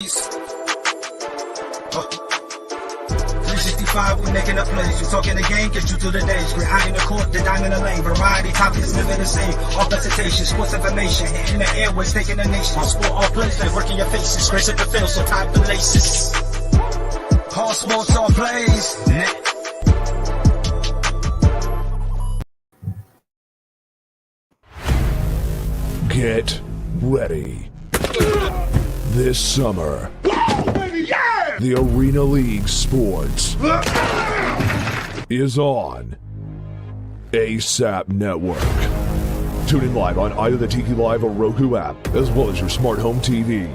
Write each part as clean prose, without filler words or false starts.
365, we making a plays. You talking the game, get you through the days. We're high in the court, the dime in the lane. Variety topics, living the same. All presentation, sports information. Hitting the airways, taking the nation. Sport all plays, like working your faces. Grace at the field, so tie the laces. All sports, all plays. Get ready. This summer, the Arena League Sports is on ASAP Network. Tune in live on either the Tiki Live or Roku app, as well as your smart home TV.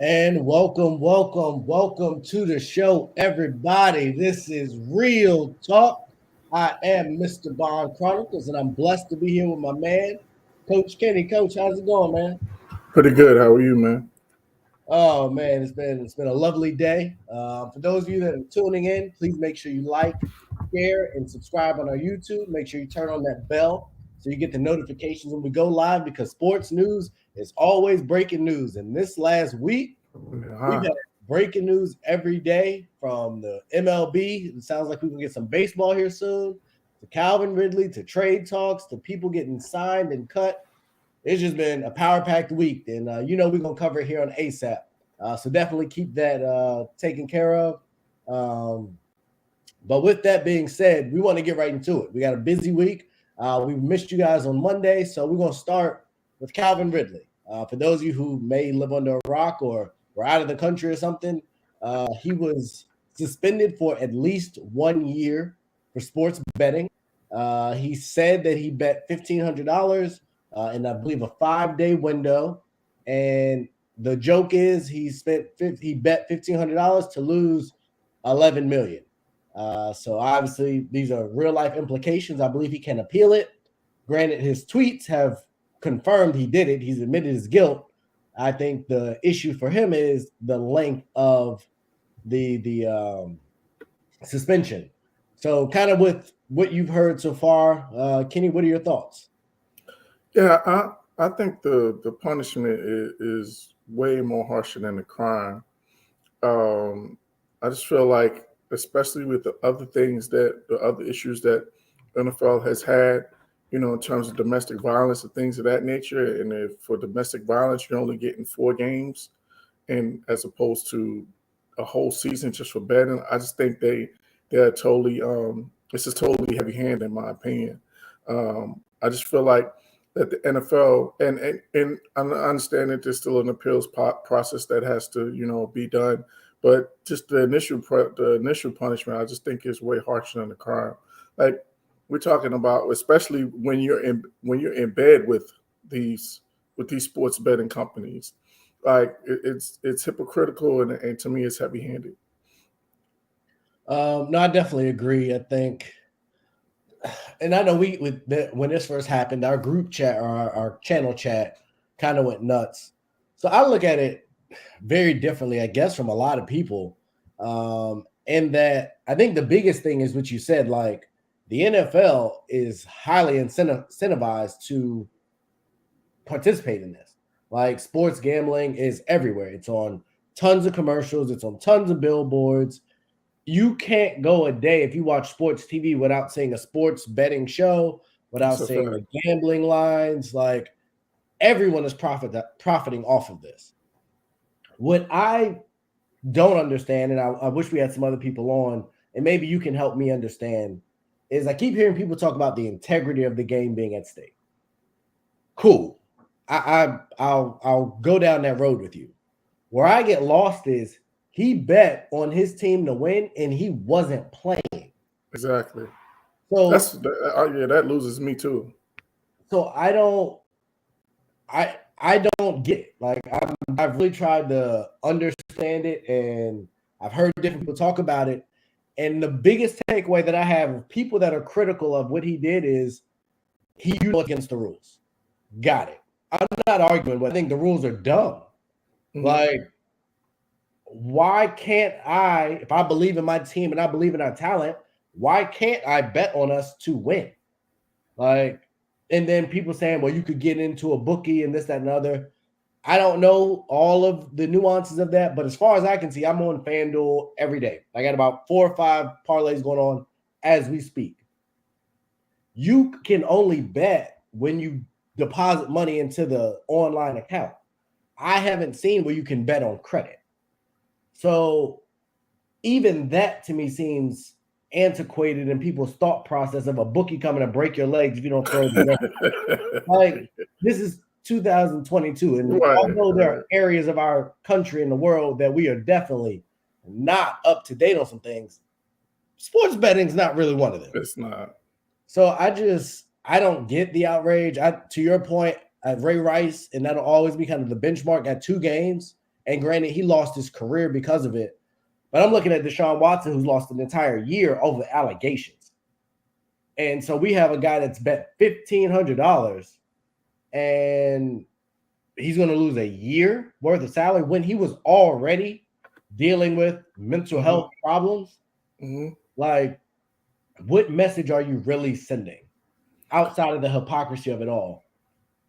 And welcome to the show, everybody. This is Real Talk. I am Mr. Bond Chronicles, and I'm blessed to be here with my man, Coach Kenny. Coach, how's it going, man? Pretty good. How are you, man? Oh man, it's been a lovely day. For those of you that are tuning in, please make sure you like, share, and subscribe on our YouTube. Make sure you turn on that bell so you get the notifications when we go live, because sports news is always breaking news. And this last week, we've had breaking news every day from the MLB. It sounds like we can get some baseball here soon, to Calvin Ridley, to trade talks, to people getting signed and cut. It's just been a power-packed week, and we're going to cover it here on ASAP. So definitely keep that taken care of. But with that being said, we want to get right into it. We got a busy week. We missed you guys on Monday, so we're going to start with Calvin Ridley. For those of you who may live under a rock or were out of the country or something, he was suspended for at least 1 year for sports betting. He said that he bet $1,500 in, I believe, a 5-day window. And the joke is he bet $1,500 to lose $11 million. So obviously these are real life implications. I believe he can appeal it. Granted, his tweets have confirmed he did it. He's admitted his guilt. I think the issue for him is the length of the suspension. So kind of with what you've heard so far, Kenny, what are your thoughts? Yeah, I think the punishment is way more harsher than the crime. I just feel like, especially with the other issues that NFL has had, in terms of domestic violence and things of that nature. And if for domestic violence, you're only getting 4 games, and as opposed to a whole season just for betting, I just think they're totally this is totally heavy-handed in my opinion. I just feel like that the NFL and I understand that there's still an appeals process that has to be done, but just the initial punishment, I just think is way harsher than the crime. Like, we're talking about, especially when you're in bed with these sports betting companies, like it's hypocritical and to me it's heavy-handed. No, I definitely agree. I think, and I know when this first happened, our group chat or our channel chat kind of went nuts. So I look at it very differently, I guess, from a lot of people. And that I think the biggest thing is what you said, like, the NFL is highly incentivized to participate in this. Like, sports gambling is everywhere. It's on tons of commercials. It's on tons of billboards. You can't go a day if you watch sports TV without seeing a sports betting show, without seeing the gambling lines. Like, everyone is profiting off of this. What I don't understand, and I wish we had some other people on, and maybe you can help me understand, is I keep hearing people talk about the integrity of the game being at stake. Cool. I'll go down that road with you. Where I get lost is he bet on his team to win and he wasn't playing. Exactly. So that loses me too. So I don't get it. Like, I've really tried to understand it, and I've heard different people talk about it. And the biggest takeaway that I have of people that are critical of what he did is he used against the rules. Got it. I'm not arguing, but I think the rules are dumb. Mm-hmm. Like, why can't I, if I believe in my team and I believe in our talent, why can't I bet on us to win? Like, and then people saying, well, you could get into a bookie and this, that, and other. I don't know all of the nuances of that, but as far as I can see, I'm on FanDuel every day. I got about 4 or 5 parlays going on as we speak. You can only bet when you deposit money into the online account. I haven't seen where you can bet on credit. So even that to me seems antiquated in people's thought process of a bookie coming to break your legs if you don't throw the like, this is 2022, and although there are areas of our country and the world that we are definitely not up to date on some things, sports betting is not really one of them. It's not. So I don't get the outrage. To your point, Ray Rice, and that'll always be kind of the benchmark at 2 games. And granted, he lost his career because of it. But I'm looking at Deshaun Watson, who's lost an entire year over allegations. And so we have a guy that's bet $1,500 and he's going to lose a year worth of salary when he was already dealing with mental health problems. Like, what message are you really sending outside of the hypocrisy of it all?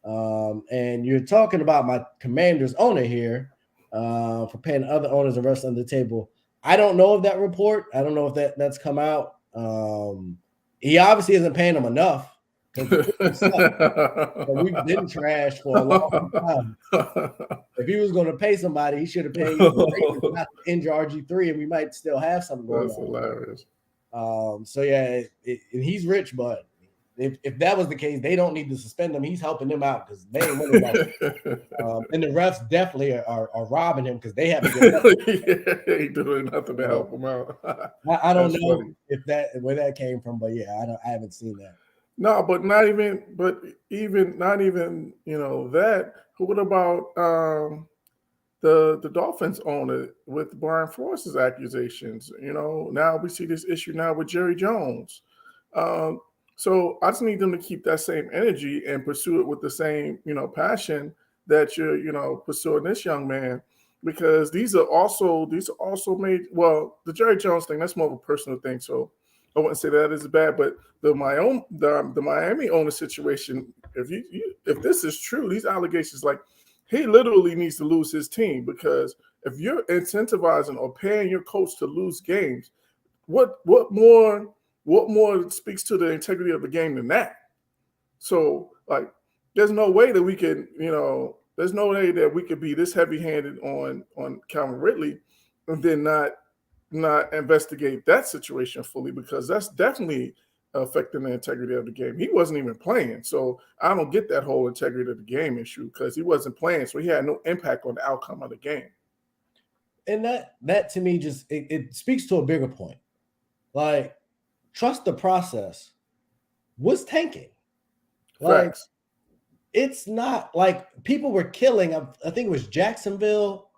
And you're talking about my Commanders owner here for paying other owners and rest under the table. I don't know of that report. I don't know if that's come out. He obviously isn't paying them enough. We've been trash for a long time. If he was going to pay somebody, he should have paid not to injure RG3, and we might still have something going on. That's hilarious. So yeah, and he's rich, but if that was the case, they don't need to suspend him. He's helping them out because they ain't winning that. And the refs definitely are robbing him because they haven't they ain't doing nothing to help him out. I don't know funny. Where that came from, but yeah, I haven't seen that. No, but not even that. What about the Dolphins owner with Brian Flores' accusations? Now we see this issue now with Jerry Jones. So I just need them to keep that same energy and pursue it with the same, passion that you're, pursuing this young man, because these are also made. Well, the Jerry Jones thing, that's more of a personal thing. So I wouldn't say that is bad, but the Miami owner situation, if this is true, these allegations, like, he literally needs to lose his team, because if you're incentivizing or paying your coach to lose games, what more speaks to the integrity of the game than that? So, like, there's no way that we can, there's no way that we could be this heavy-handed on Calvin Ridley and then not investigate that situation fully, because that's definitely affecting the integrity of the game. He wasn't even playing, so I don't get that whole integrity of the game issue, because he wasn't playing, so he had no impact on the outcome of the game. And that to me just it speaks to a bigger point. Like, trust the process was tanking. Like, Facts. It's not like people were killing. I think it was Jacksonville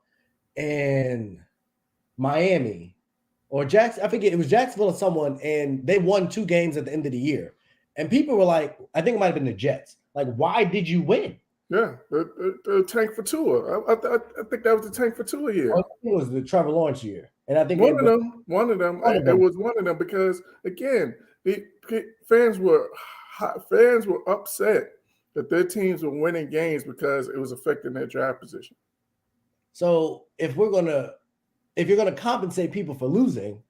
and Miami, or I forget, it was Jacksonville and someone, and they won 2 games at the end of the year. And people were like, I think it might have been the Jets. Like, why did you win? Yeah, the tank for Tua. I think that was the tank for Tua year. I think it was the Trevor Lawrence year. And I think one of them. It was one of them, because again, the fans were upset that their teams were winning games because it was affecting their draft position. So if you're gonna compensate people for losing,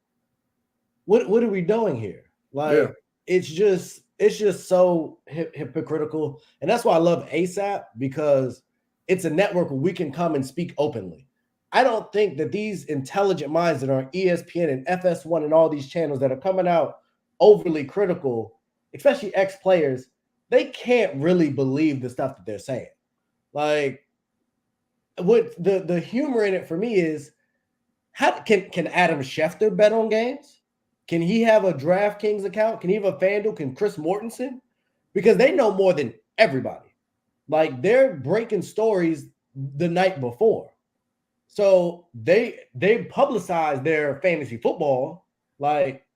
what are we doing here? Like, it's just so hypocritical. And that's why I love ASAP, because it's a network where we can come and speak openly. I don't think that these intelligent minds that are on ESPN and FS1 and all these channels that are coming out overly critical, especially ex-players, they can't really believe the stuff that they're saying. Like, what the humor in it for me is, how can Adam Schefter bet on games? Can he have a DraftKings account? Can he have a FanDuel? Can Chris Mortensen? Because they know more than everybody. Like, they're breaking stories the night before. So they publicize their fantasy football. Like,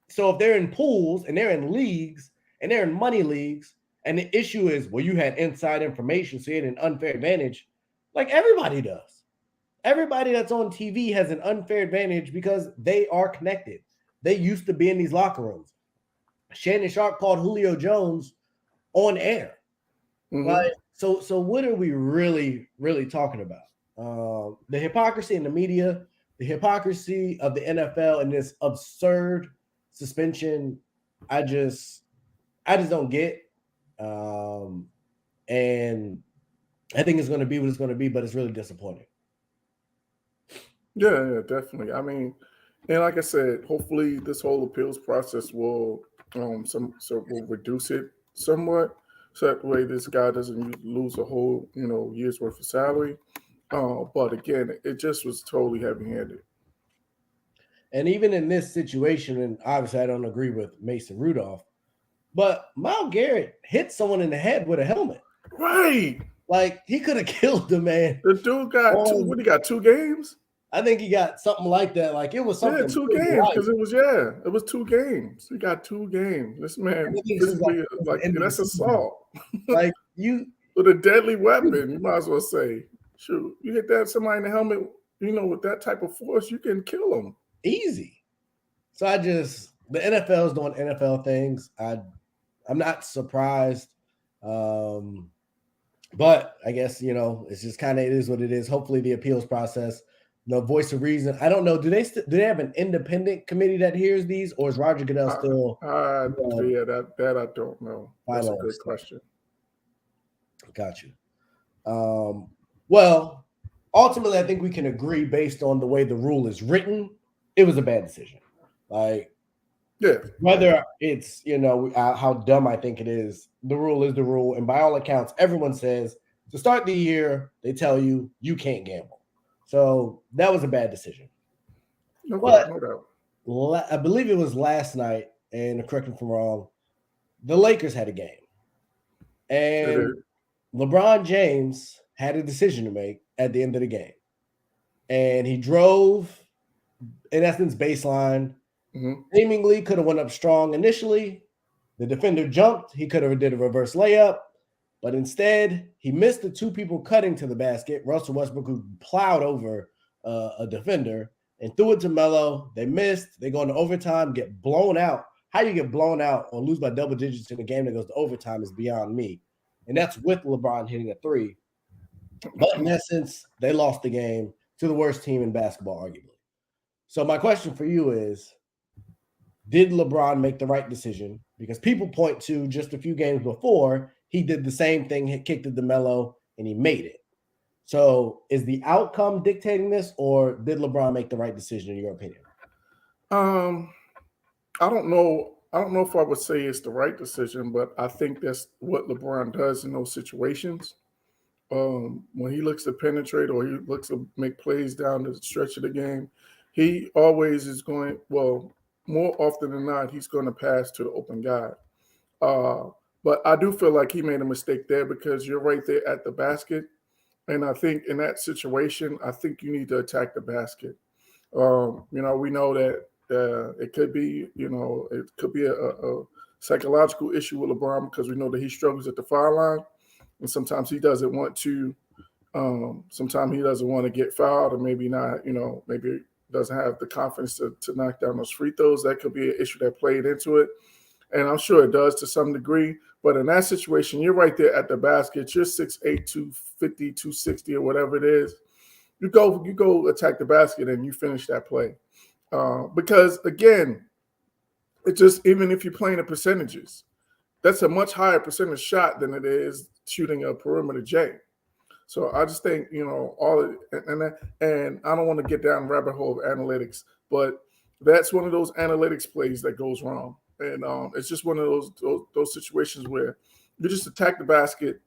so if they're in pools and they're in leagues and they're in money leagues, and the issue is, well, you had inside information, so you had an unfair advantage. Like, everybody does. Everybody that's on TV has an unfair advantage because they are connected. They used to be in these locker rooms. Shannon Sharp called Julio Jones on air. Mhm. Like, so what are we really talking about? The hypocrisy in the media, the hypocrisy of the NFL, and this absurd suspension. I just don't get. And I think it's going to be what it's going to be, but it's really disappointing. Yeah, definitely. I mean, and like I said, hopefully this whole appeals process will will reduce it somewhat, so that way this guy doesn't lose a whole year's worth of salary. But again, it just was totally heavy-handed. And even in this situation, and obviously I don't agree with Mason Rudolph, but Myles Garrett hit someone in the head with a helmet. Right. Like, he could have killed the man. The dude got two. What, he got 2 games? I think he got something like that. Like, it was something. Yeah, 2 games, because it was 2 games. He got 2 games. This man physically, like that's assault. Like, you with a deadly weapon, you might as well say, shoot, you hit somebody in the helmet, with that type of force, you can kill them easy. So the NFL is doing NFL things. I'm not surprised. But I guess, it's just kind of, it is what it is. Hopefully the appeals process, voice of reason. I don't know. Do they have an independent committee that hears these, or is Roger Goodell still? Yeah, that I don't know. That's a good question. Got you. Well, ultimately, I think we can agree based on the way the rule is written, it was a bad decision. Like, yeah, whether it's, how dumb I think it is, the rule is the rule. And by all accounts, everyone says to start the year, they tell you can't gamble. So that was a bad decision. No doubt. I believe it was last night, and correct me if I'm wrong, the Lakers had a game. And LeBron James had a decision to make at the end of the game. And he drove, in essence, baseline. Seemingly could have went up strong initially. The defender jumped. He could have did a reverse layup. But instead, he missed the 2 people cutting to the basket. Russell Westbrook, who plowed over a defender, and threw it to Melo. They missed. They go into overtime, get blown out. How you get blown out or lose by double digits in a game that goes to overtime is beyond me. And that's with LeBron hitting a 3. But in essence, they lost the game to the worst team in basketball, arguably. So my question for you is, did LeBron make the right decision? Because people point to just a few games before, he did the same thing, he kicked it to Melo, and he made it. So is the outcome dictating this, or did LeBron make the right decision, in your opinion? I don't know. I don't know if I would say it's the right decision, but I think that's what LeBron does in those situations. When he looks to penetrate or he looks to make plays down the stretch of the game, he always is going, well, more often than not, he's going to pass to the open guy. But I do feel like he made a mistake there, because you're right there at the basket. And I think in that situation, I think you need to attack the basket. We know that it could be, a psychological issue with LeBron, because we know that he struggles at the foul line. And sometimes he doesn't want to, sometimes he doesn't want to get fouled, or maybe not, maybe doesn't have the confidence to knock down those free throws. That could be an issue that played into it. And I'm sure it does to some degree. But in that situation, you're right there at the basket. You're 6'8", 250, 260, or whatever it is. You go attack the basket and you finish that play. Because, again, it just, even if you're playing the percentages, that's a much higher percentage shot than it is shooting a perimeter J. So I just think, all of it, and I don't want to get down the rabbit hole of analytics, but that's one of those analytics plays that goes wrong. And it's just one of those situations where you just attack the basket,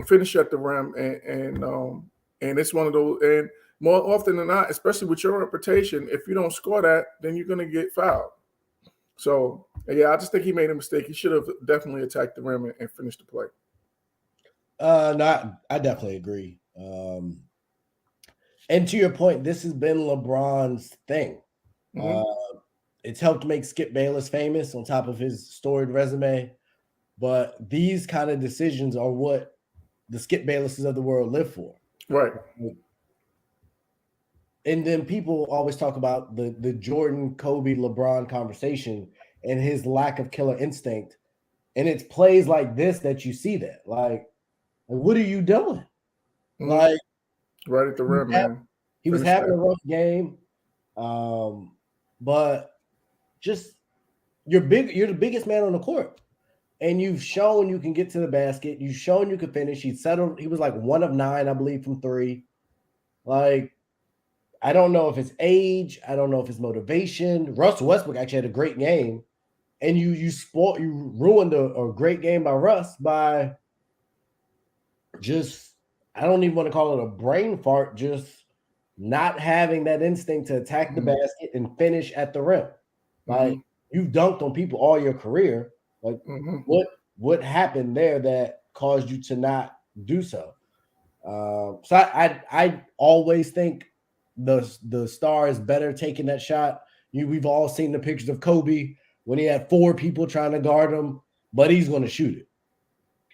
finish at the rim, and it's one of those. And more often than not, especially with your reputation, if you don't score that, then you're going to get fouled. So yeah, I just think he made a mistake. He should have definitely attacked the rim and finished the play. No, I definitely agree. And to your point, this has been LeBron's thing. It's helped make Skip Bayless famous on top of his storied resume. But these kind of decisions are what the Skip Baylesses of the world live for. Right. And then people always talk about the Jordan, Kobe, LeBron conversation and his lack of killer instinct. And it's plays like this that you see that. Like what are you doing? Mhm. Like right at the rim, man. He was Finish having that. a rough game. But just you're the biggest man on the court. And you've shown you can get to the basket. You've shown you could finish. He was like 1 of 9, I believe, from 3. Like, I don't know if it's age. I don't know if it's motivation. Russell Westbrook actually had a great game. And you ruined a great game by Russ by just, I don't even want to call it a brain fart, just not having that instinct to attack the basket and finish at the rim. Like, you've dunked on people all your career. Like, what happened there that caused you to not do so? So I always think the star is better taking that shot. We've all seen the pictures of Kobe when he had 4 people trying to guard him, but he's going to shoot it.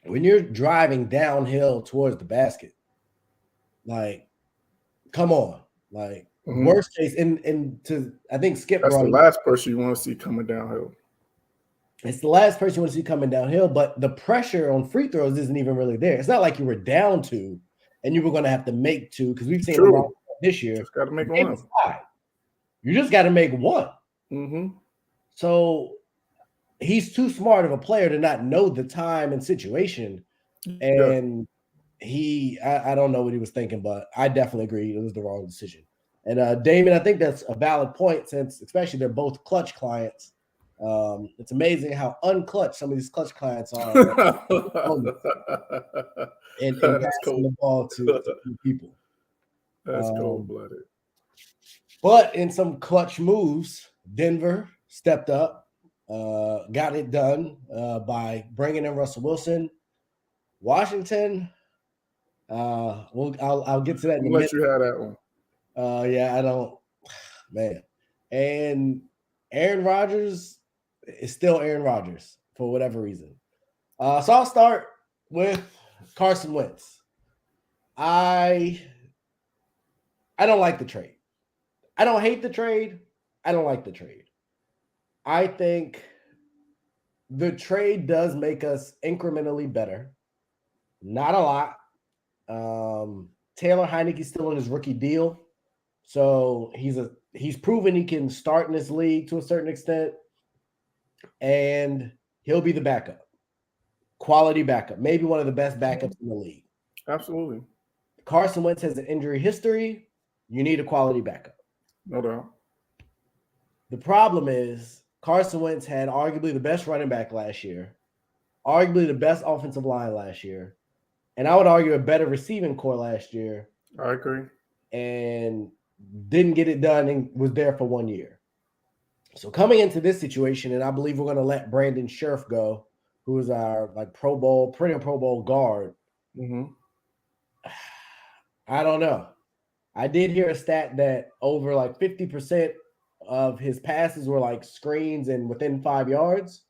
When you're driving downhill towards the basket, like, come on. Like, worst case, and to, I think Skip that's the last person you want to see coming downhill. It's the last person you want to see coming downhill, but the pressure on free throws isn't even really there. It's not like you were down 2 and you were going to have to make 2, because we've seen LeBron this year. Just got to make 1. You just got to make 1. So he's too smart of a player to not know the time and situation. And I don't know what he was thinking, but I definitely agree it was the wrong decision. And Damon, I think that's a valid point, since especially they're both clutch clients. It's amazing how unclutch some of these clutch clients are. and passing the ball to people. That's cold-blooded. But in some clutch moves, Denver stepped up, got it done by bringing in Russell Wilson. Washington, I'll get to that in a minute. Let you have that one. I don't, man. And Aaron Rodgers is still Aaron Rodgers for whatever reason. So I'll start with Carson Wentz. I don't like the trade. I don't hate the trade. I don't like the trade. I think the trade does make us incrementally better. Not a lot. Taylor Heineke's still on his rookie deal. So he's proven he can start in this league to a certain extent. And he'll be the backup. Quality backup. Maybe one of the best backups in the league. Absolutely. Carson Wentz has an injury history. You need a quality backup. No doubt. The problem is Carson Wentz had arguably the best running back last year, arguably the best offensive line last year, and I would argue a better receiving core last year. I agree. And didn't get it done and was there for 1 year. So coming into this situation, and I believe we're going to let Brandon Scherf go, who is our perennial Pro Bowl guard. I don't know. I did hear a stat that over 50% of his passes were screens and within 5 yards.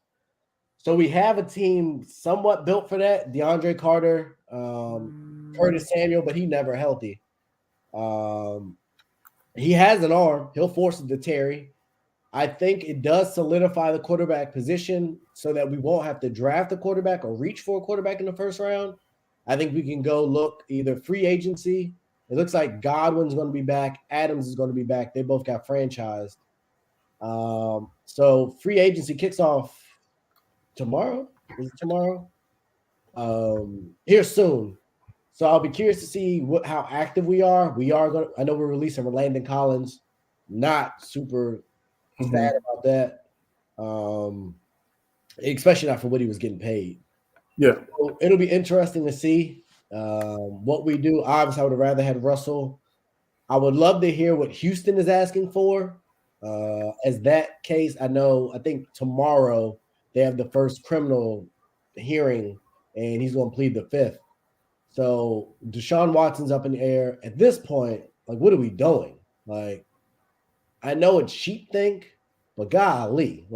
So we have a team somewhat built for that. DeAndre Carter, Curtis Samuel, but he never healthy. He has an arm. He'll force it to Terry. I think it does solidify the quarterback position so that we won't have to draft a quarterback or reach for a quarterback in the first round. I think we can go look either free agency. It looks like Godwin's going to be back. Adams is going to be back. They both got franchised. So free agency kicks off tomorrow. Is it tomorrow? Here soon. So I'll be curious to see how active we are. I know we're releasing Landon Collins. Not super sad about that. Especially not for what he was getting paid. Yeah. So it'll be interesting to see what we do. Obviously, I would have rather had Russell. I would love to hear what Houston is asking for. As that case, I think tomorrow they have the first criminal hearing, and he's going to plead the 5th. So Deshaun Watson's up in the air. At this point, what are we doing? I know it's sheep think, but golly,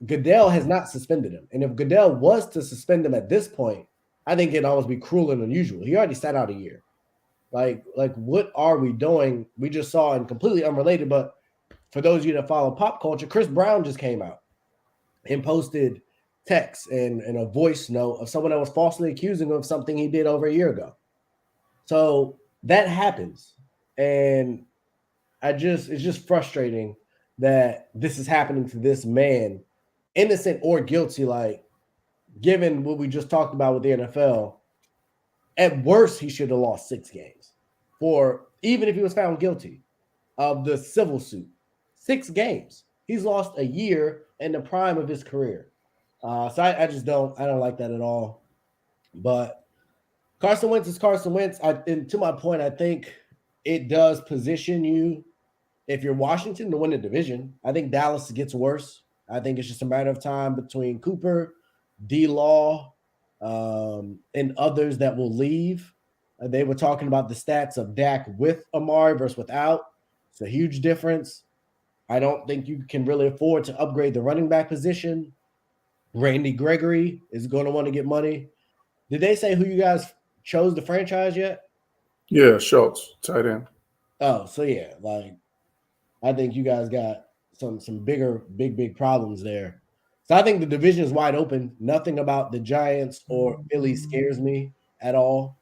Goodell has not suspended him. And if Goodell was to suspend him at this point, I think it'd almost be cruel and unusual. He already sat out a year. What are we doing? We just saw, and completely unrelated, but for those of you that follow pop culture, Chris Brown just came out and posted text and a voice note of someone that was falsely accusing him of something he did over a year ago. So that happens. And it's just frustrating that this is happening to this man, innocent or guilty. Like, given what we just talked about with the NFL, at worst, he should have lost 6 games. For even if he was found guilty of the civil suit, 6 games. He's lost a year in the prime of his career. So I just don't like that at all. But Carson Wentz is Carson Wentz. And to my point, I think it does position you, if you're Washington, to win the division. I think Dallas gets worse. I think it's just a matter of time between Cooper, D-Law, and others that will leave. They were talking about the stats of Dak with Amari versus without. It's a huge difference. I don't think you can really afford to upgrade the running back position. Randy Gregory is going to want to get money. Did they say who you guys chose the franchise yet? Yeah, Schultz, tight end. Oh, so yeah, like I think you guys got some big problems there. So I think the division is wide open. Nothing about the Giants or Philly scares me at all.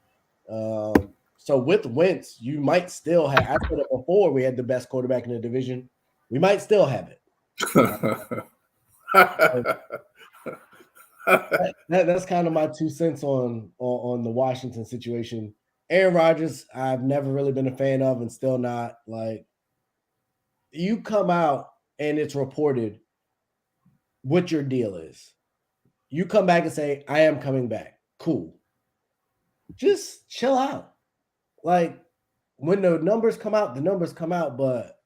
So with Wentz, you might still have. I said it before. We had the best quarterback in the division. We might still have it. That's kind of my 2 cents on the Washington situation. Aaron Rodgers, I've never really been a fan of, and still not. Like, you come out and it's reported what your deal is. You come back and say, I am coming back. Cool. Just chill out. Like, when the numbers come out, the numbers come out, but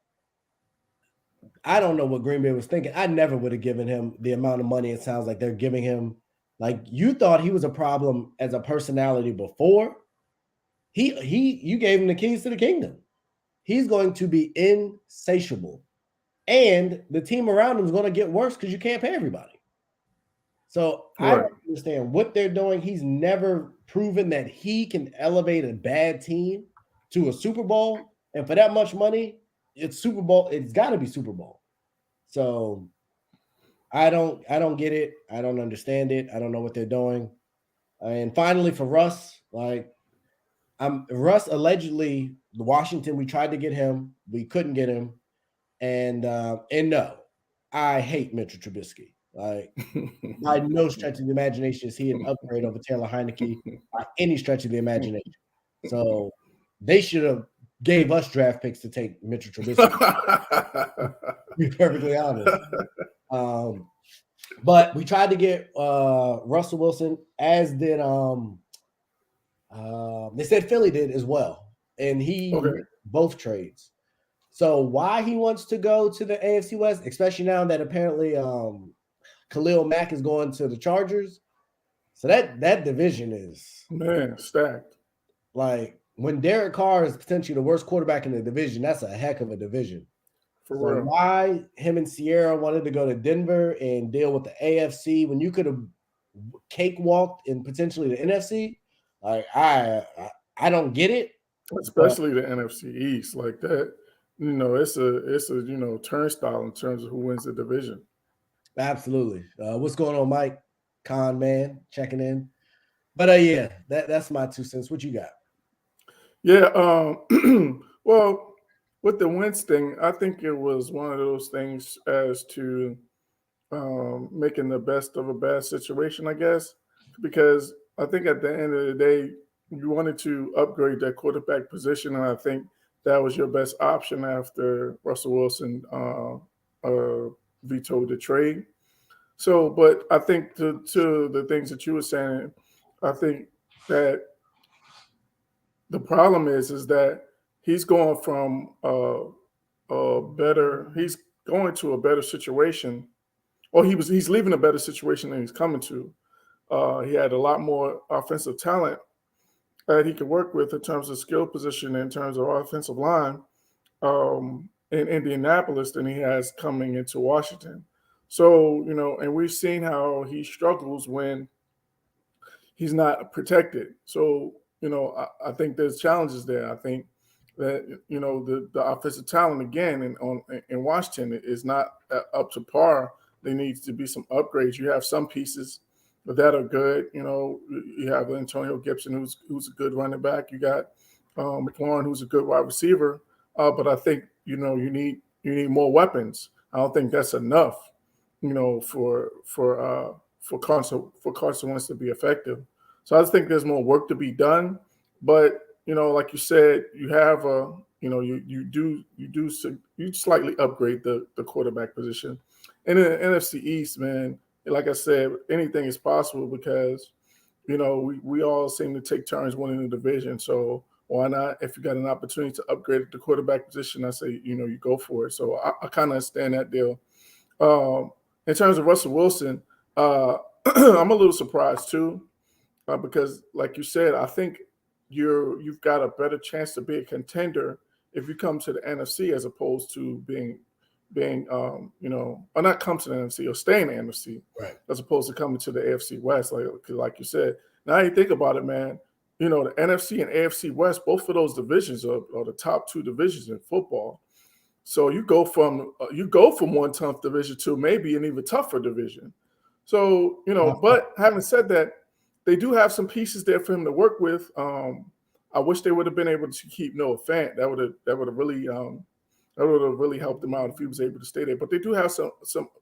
I don't know what Green Bay was thinking. I never would have given him the amount of money it sounds like they're giving him. Like, you thought he was a problem as a personality before. You gave him the keys to the kingdom. He's going to be insatiable. And the team around him is going to get worse because you can't pay everybody. So I don't understand what they're doing. He's never proven that he can elevate a bad team to a Super Bowl. And for that much money, it's Super Bowl. It's got to be Super Bowl. So I don't get it. I don't understand it. I don't know what they're doing. And finally, for Russ, Russ allegedly, Washington, we tried to get him. We couldn't get him. And no, I hate Mitchell Trubisky. Like, by no stretch of the imagination is he an upgrade over Taylor Heineke by any stretch of the imagination. So they should have gave us draft picks to take Mitchell Trubisky. To be perfectly honest. But we tried to get Russell Wilson, as did they said Philly did as well, and he both trades. So why he wants to go to the AFC West, especially now that apparently Khalil Mack is going to the Chargers. So that division is stacked. Like, when Derek Carr is potentially the worst quarterback in the division, that's a heck of a division. For real. Why him and Sierra wanted to go to Denver and deal with the AFC when you could have cakewalked in potentially the NFC? Like, I don't get it. Especially the NFC East, like that. It's a turnstile in terms of who wins the division. Absolutely. What's going on, Mike? Con man checking in. But yeah, that's my 2 cents. What you got? Yeah. Well, with the Wentz thing, I think it was one of those things as to making the best of a bad situation, I guess, because I think at the end of the day, you wanted to upgrade that quarterback position, and I think that was your best option after Russell Wilson vetoed the trade. So, but I think to the things that you were saying, I think that the problem is that he's going from he's going to a better situation, or he's leaving a better situation than he's coming to. He had a lot more offensive talent that he could work with in terms of skill position, in terms of offensive line in Indianapolis than he has coming into Washington. So, and we've seen how he struggles when he's not protected. So, I think there's challenges there. I think that, the offensive talent, again, in Washington is not up to par there needs to be some upgrades. You have some pieces that are good. You have Antonio Gibson, who's a good running back. You got McLaurin, who's a good wide receiver. But I think you need more weapons. I don't think that's enough. For Carson Wentz to be effective. So I just think there's more work to be done. But like you said, you have you slightly upgrade the quarterback position. And in the NFC East, man, like I said, anything is possible because we all seem to take turns winning the division. So why not? If you got an opportunity to upgrade the quarterback position, I say you go for it. So I kind of understand that deal. In terms of Russell Wilson, I'm a little surprised too, because like you said, I think you've got a better chance to be a contender if you come to the NFC as opposed to being or not come to the NFC or stay in the NFC, right, as opposed to coming to the AFC West, like you said. Now you think about it, man. The NFC and AFC West, both of those divisions are the top two divisions in football. So you go from one tough division to maybe an even tougher division. So but having said that, they do have some pieces there for him to work with. I wish they would have been able to keep Noah Fant. That would have really helped them out if he was able to stay there. But they do have some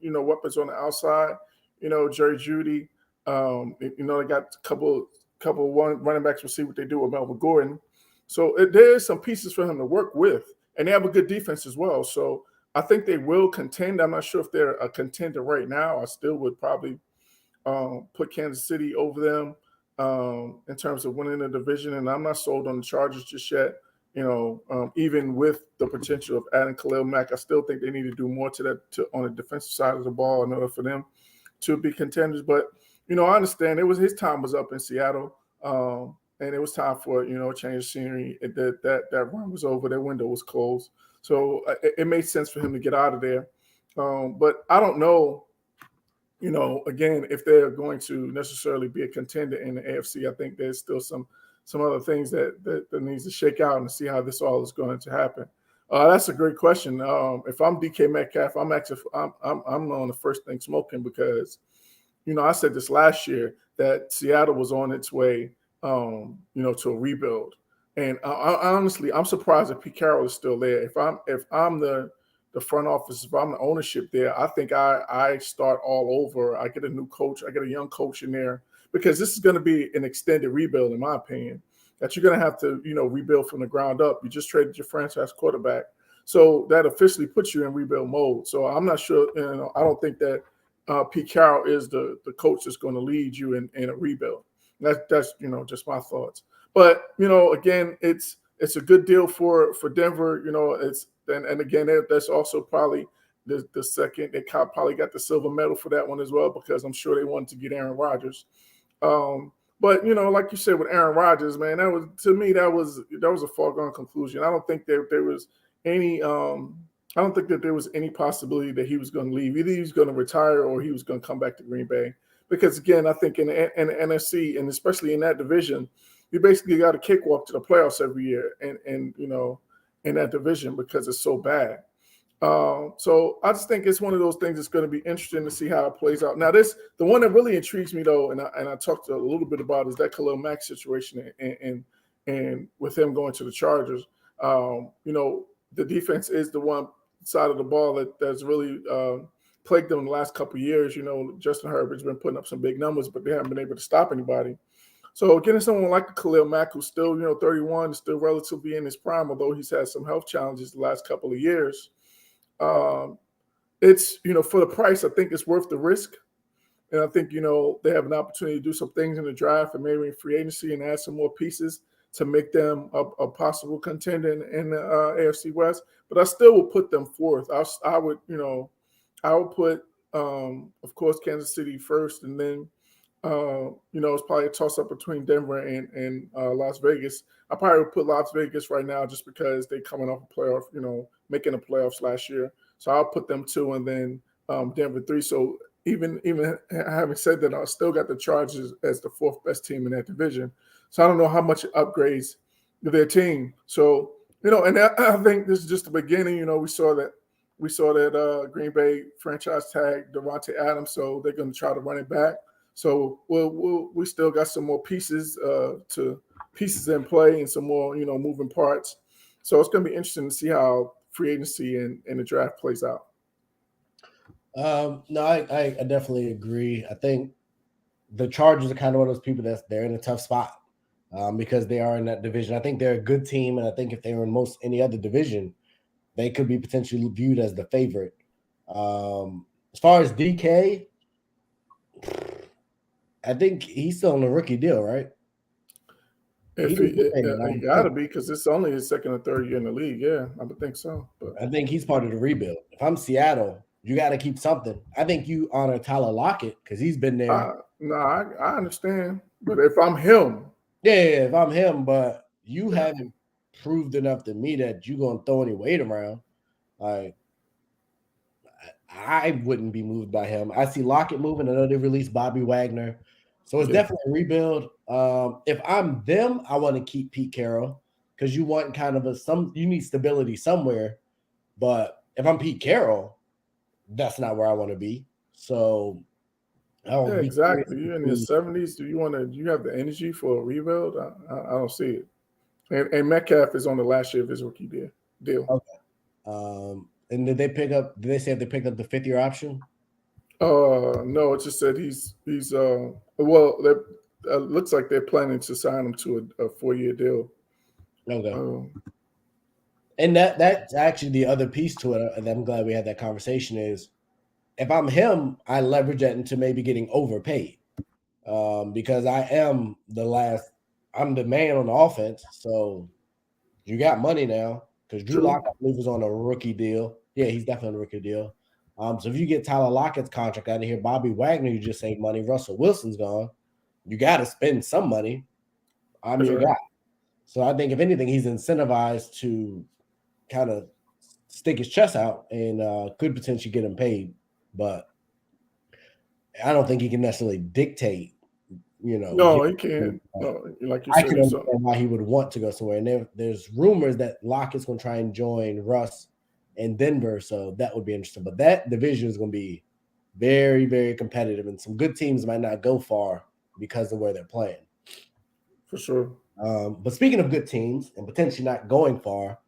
weapons on the outside. Jerry Jeudy. They got a couple running backs. We'll see what they do with Melvin Gordon. So there is some pieces for him to work with, and they have a good defense as well. So I think they will contend. I'm not sure if they're a contender right now. I still would probably put Kansas City over them in terms of winning the division, and I'm not sold on the Chargers just yet. Even with the potential of adding Khalil Mack, I still think they need to do more on the defensive side of the ball in order for them to be contenders. But I understand his time was up in Seattle, and it was time for a change of scenery. That run was over, their window was closed, so it made sense for him to get out of there. But I don't know. Again, if they're going to necessarily be a contender in the AFC, I think there's still some other things that needs to shake out and see how this all is going to happen. That's a great question. If I'm DK Metcalf, I'm on the first thing smoking because, I said this last year that Seattle was on its way, to a rebuild, and honestly, I'm surprised that Pete Carroll is still there. If I'm the front office, if I'm the ownership there, I think I start all over. I get a new coach. I get a young coach in there because this is going to be an extended rebuild, in my opinion, that you're going to have to, rebuild from the ground up. You just traded your franchise quarterback. So that officially puts you in rebuild mode. So I'm not sure, I don't think that Pete Carroll is the coach that's going to lead you in a rebuild. That's just my thoughts. But, again, it's a good deal for Denver. And again, that's also probably the second. They probably got the silver medal for that one as well because I'm sure they wanted to get Aaron Rodgers. But like you said with Aaron Rodgers, man, that was a foregone conclusion. I don't think there was any. I don't think that there was any possibility that he was going to leave. Either he was going to retire or he was going to come back to Green Bay. Because again, I think in the NFC and especially in that division, you basically got a cakewalk to the playoffs every year, and in that division because it's so bad. So I just think it's one of those things that's going to be interesting to see how it plays out. Now, the one that really intrigues me though, and I talked a little bit about is that Khalil Mack situation and with him going to the Chargers. The defense is the one side of the ball that's really plagued them in the last couple of years. Justin Herbert's been putting up some big numbers, but they haven't been able to stop anybody. So getting someone like Khalil Mack, who's still, 31, still relatively in his prime, although he's had some health challenges the last couple of years, it's, for the price, I think it's worth the risk. And I think, they have an opportunity to do some things in the draft and maybe in free agency and add some more pieces to make them a possible contender in the AFC West. But I still would put them fourth. I would put, of course, Kansas City first, and then, it's probably a toss-up between Denver and Las Vegas. I probably would put Las Vegas right now just because they're coming off a playoff, making the playoffs last year. So I'll put them 2 and then Denver 3. So even having said that, I still got the Chargers as the 4th best team in that division. So I don't know how much it upgrades their team. So, and I think this is just the beginning. We saw that we saw that Green Bay franchise tag Devontae Adams, so they're going to try to run it back. So we still got some more pieces in play and some more moving parts. So it's going to be interesting to see how free agency and the draft plays out. No, I definitely agree. I think the Chargers are kind of one of those people they're in a tough spot because they are in that division. I think they're a good team, and I think if they were in any other division, they could be potentially viewed as the favorite. As far as DK, I think he's still on a rookie deal, right? He got to be because it's only his second or third year in the league. Yeah, I would think so. But I think he's part of the rebuild. If I'm Seattle, you got to keep something. I think you honor Tyler Lockett because he's been there. I understand. But if I'm him. Yeah, if I'm him, but you haven't proved enough to me that you're going to throw any weight around. Like, I wouldn't be moved by him. I see Lockett moving. I know they released Bobby Wagner. So it's definitely a rebuild. If I'm them, I want to keep Pete Carroll because you want kind of you need stability somewhere. But if I'm Pete Carroll, that's not where I want to be. So exactly. You're in your 70s. Do you have the energy for a rebuild? I don't see it. And Metcalf is on the last year of his rookie deal. Okay. And did they say if they picked up the 5th-year option? No, it just said he's looks like they're planning to sign him to a 4-year deal. Okay. And that's actually the other piece to it, and I'm glad we had that conversation, is if I'm him, I leverage that into maybe getting overpaid. Because I'm the man on the offense, so you got money now. Because Drew Lock, I believe, was on a rookie deal. Yeah, he's definitely on a rookie deal. So if you get Tyler Lockett's contract out of here, Bobby Wagner, you just save money. Russell Wilson's gone. You got to spend some money. I'm your guy. So I think if anything, he's incentivized to kind of stick his chest out and could potentially get him paid. But I don't think he can necessarily dictate. No, he can't. No, like you I said, can understand why he would want to go somewhere. And there's rumors that Lockett's going to try and join Russ in Denver, so that would be interesting. But that division is going to be very, very competitive, and some good teams might not go far because of where they're playing. For sure. But speaking of good teams and potentially not going far,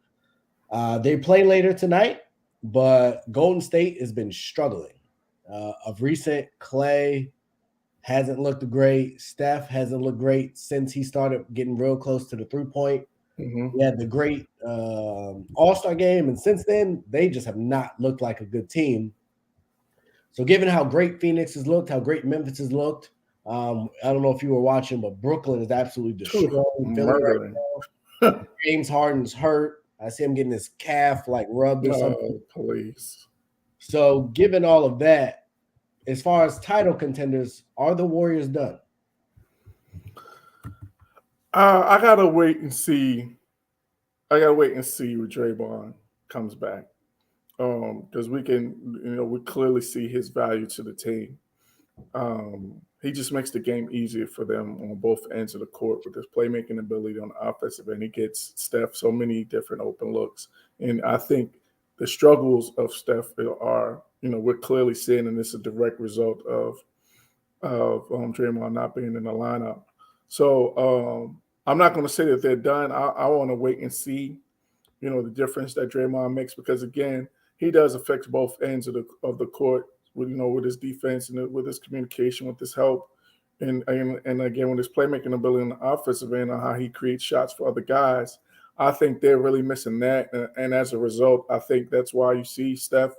they play later tonight, but Golden State has been struggling. Of recent, Clay hasn't looked great. Steph hasn't looked great since he started getting real close to the 3-point. Mm-hmm. He had the great All-Star game, and since then, they just have not looked like a good team. So given how great Phoenix has looked, how great Memphis has looked, I don't know if you were watching, but Brooklyn is absolutely destroying Philly right now. James Harden's hurt. I see him getting his calf rubbed or something. Please. So given all of that, as far as title contenders, are the Warriors done? I gotta wait and see. I gotta wait and see when Draymond comes back, because we clearly see his value to the team. He just makes the game easier for them on both ends of the court with his playmaking ability on the offensive end. He gets Steph so many different open looks, and I think the struggles of Steph are, we're clearly seeing, and this is a direct result of Draymond not being in the lineup. So I'm not going to say that they're done. I want to wait and see, the difference that Draymond makes, because again, he does affect both ends of the court with his defense and with his communication, with his help, and again with his playmaking ability on the offensive end, on how he creates shots for other guys. I think they're really missing that, and as a result, I think that's why you see Steph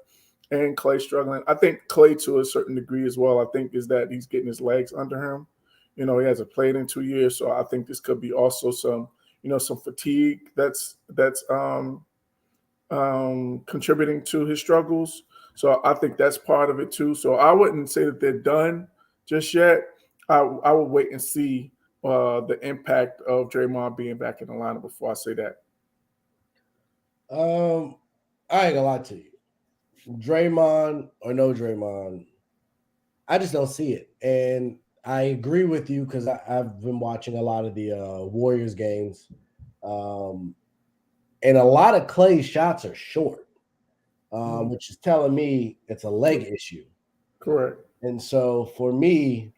and Clay struggling. I think Clay, to a certain degree as well, I think is that he's getting his legs under him. He hasn't played in 2 years, so I think this could be also some fatigue that's contributing to his struggles. So I think that's part of it too. So I wouldn't say that they're done just yet. I would wait and see the impact of Draymond being back in the lineup before I say that. I ain't gonna lie to you. Draymond or no Draymond, I just don't see it. And I agree with you because I've been watching a lot of the Warriors games. And a lot of Clay's shots are short. which is telling me it's a leg issue. Correct. And so for me,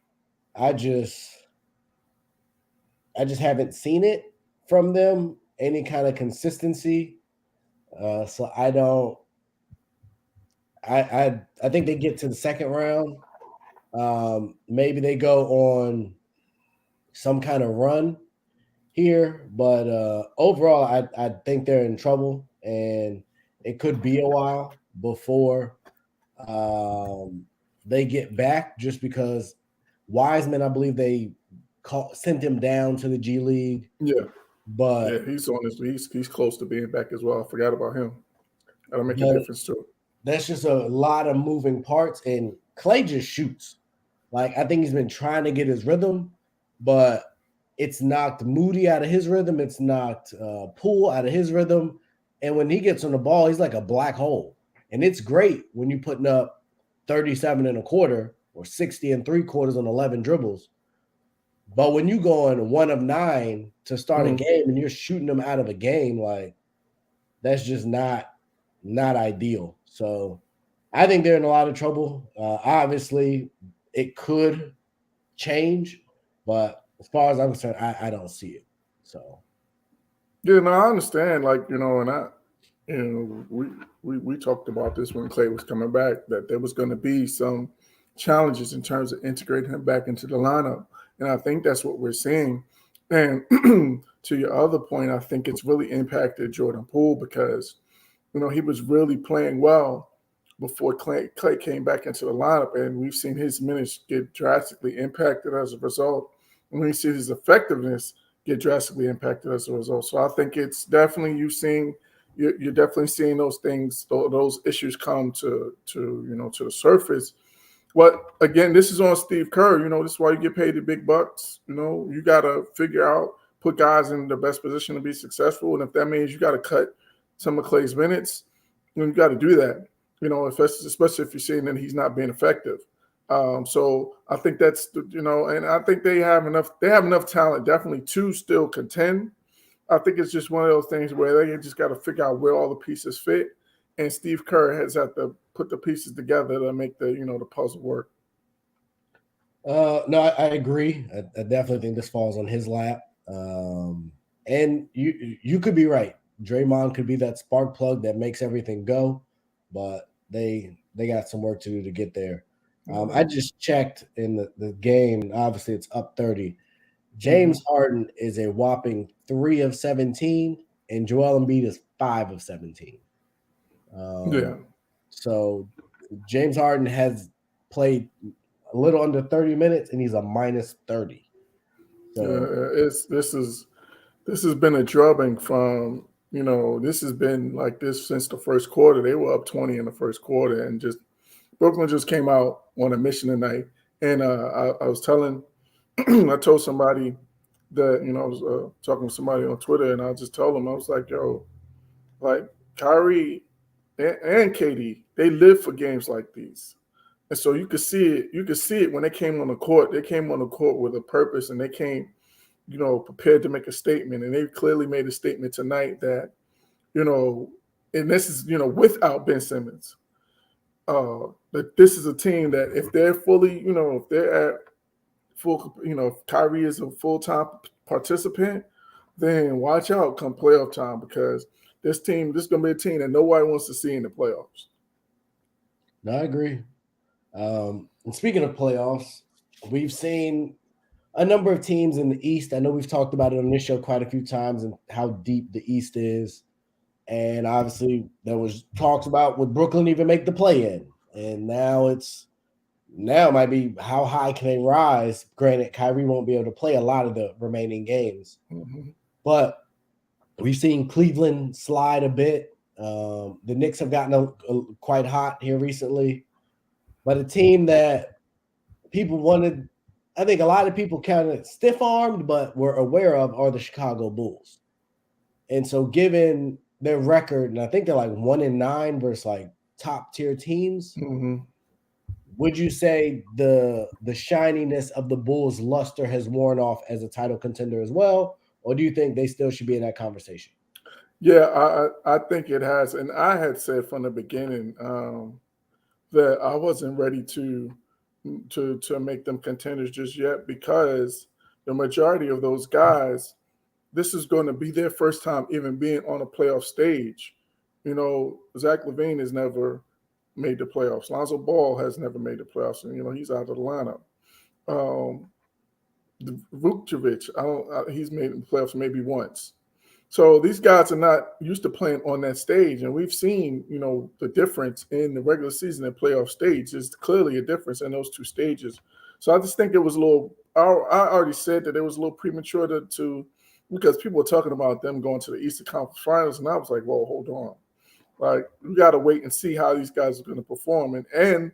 I just haven't seen it from them, any kind of consistency. So I don't. I think they get to the second round. Maybe they go on some kind of run here, but overall, I think they're in trouble, and it could be a while before they get back. Just because Wiseman, I believe they sent him down to the G League. Yeah, but he's on his. He's close to being back as well. I forgot about him. That'll make a difference too. That's just a lot of moving parts, and Clay just shoots. Like, I think he's been trying to get his rhythm, but it's knocked Moody out of his rhythm. It's knocked Poole out of his rhythm. And when he gets on the ball, he's like a black hole. And it's great when you're putting up 37 and a quarter or 60 and 3/4 on 11 dribbles. But when you go on 1 of 9 to start a game and you're shooting them out of a game, like, that's just not ideal. So I think they're in a lot of trouble. Obviously, it could change, but as far as I'm concerned, I don't see it. So yeah, no, I understand. Like, we talked about this when Clay was coming back, that there was going to be some challenges in terms of integrating him back into the lineup, and I think that's what we're seeing. And to your other point, I think it's really impacted Jordan Poole because he was really playing well before Clay came back into the lineup, and we've seen his minutes get drastically impacted as a result. And we see his effectiveness get drastically impacted as a result. So I think it's definitely you're definitely seeing those things, those issues come to the surface. But again, this is on Steve Kerr. This is why you get paid the big bucks. You got to figure out, put guys in the best position to be successful, and if that means you got to cut some of Clay's minutes, you got to do that. Especially if you're seeing that he's not being effective. So I think that's and I think they have enough talent definitely to still contend. I think it's just one of those things where they just got to figure out where all the pieces fit, and Steve Kerr has had to put the pieces together to make the puzzle work. No, I agree. I definitely think this falls on his lap. And you could be right. Draymond could be that spark plug that makes everything go, but they got some work to do to get there. I just checked in the game. Obviously, it's up 30. James Harden is a whopping 3 of 17, and Joel Embiid is 5 of 17. So James Harden has played a little under 30 minutes, and he's a minus 30. So this has been a drubbing from. This has been like this since the first quarter. They were up 20 in the first quarter, and Brooklyn just came out on a mission tonight. And I was I told somebody that, I was talking to somebody on Twitter, and I just told them, I was like, yo, like Kyrie and KD, they live for games like these. And so you could see it when they came on the court. They came on the court with a purpose, and they came prepared to make a statement. And they clearly made a statement tonight that, and this is, without Ben Simmons, that this is a team that if they're fully, if they're at full, if Kyrie is a full-time participant, then watch out come playoff time, because this is going to be a team that nobody wants to see in the playoffs. No, I agree. And speaking of playoffs, we've seen a number of teams in the East. I know we've talked about it on this show quite a few times and how deep the East is. And obviously there was talks about would Brooklyn even make the play-in? And now it might be how high can they rise? Granted, Kyrie won't be able to play a lot of the remaining games. But we've seen Cleveland slide a bit. The Knicks have gotten quite hot here recently. But a team that people wanted, I think a lot of people kind of stiff-armed, but were aware of, are the Chicago Bulls. And so given their record, and I think they're like 1-9 versus like top-tier teams, would you say the shininess of the Bulls' luster has worn off as a title contender as well? Or do you think they still should be in that conversation? Yeah, I think it has. And I had said from the beginning that I wasn't ready to make them contenders just yet, because the majority of those guys, this is going to be their first time even being on a playoff stage. You know, Zach LaVine has never made the playoffs. Lonzo Ball has never made the playoffs, and he's out of the lineup. Vucevic, he's made the playoffs maybe once. So these guys are not used to playing on that stage, and we've seen, the difference in the regular season and playoff stage. There's clearly a difference in those two stages. So I just think it was a little. I already said that it was a little premature to because people were talking about them going to the Eastern Conference Finals, and I was like, "Whoa, hold on! Like, we got to wait and see how these guys are going to perform." And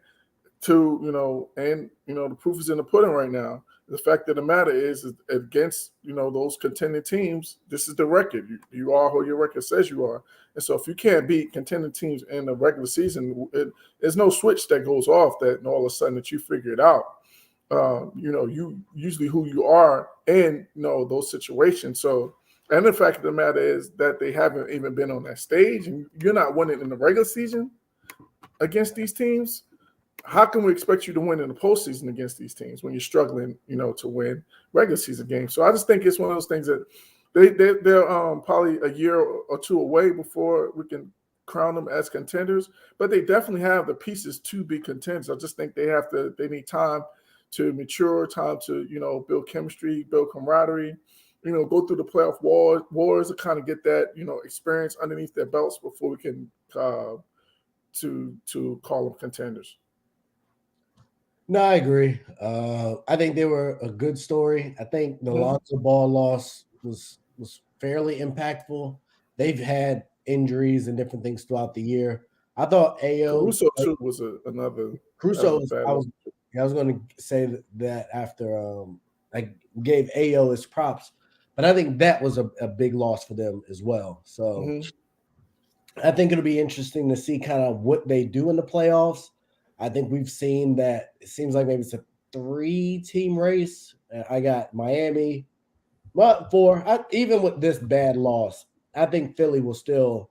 the proof is in the pudding right now. The fact of the matter is against, those contending teams, this is the record. You are who your record says you are. And so if you can't beat contending teams in the regular season, there's no switch that goes off that all of a sudden that you figure it out. You usually who you are in, those situations. So, and the fact of the matter is that they haven't even been on that stage, and you're not winning in the regular season against these teams. How can we expect you to win in the postseason against these teams when you're struggling, to win regular season games? So I just think it's one of those things that they're probably a year or two away before we can crown them as contenders, but they definitely have the pieces to be contenders. I just think they need time to mature, time to, build chemistry, build camaraderie, go through the playoff wars to kind of get that, experience underneath their belts before we can to call them contenders. No, I agree. I think they were a good story. I think the Lonzo Ball loss was fairly impactful. They've had injuries and different things throughout the year. I thought Ayo Caruso too was another. Caruso. I was going to say that after I gave Ayo his props, but I think that was a big loss for them as well. So I think it'll be interesting to see kind of what they do in the playoffs. I think we've seen that it seems like maybe it's a 3-team race. I got Miami, but even with this bad loss, I think Philly will still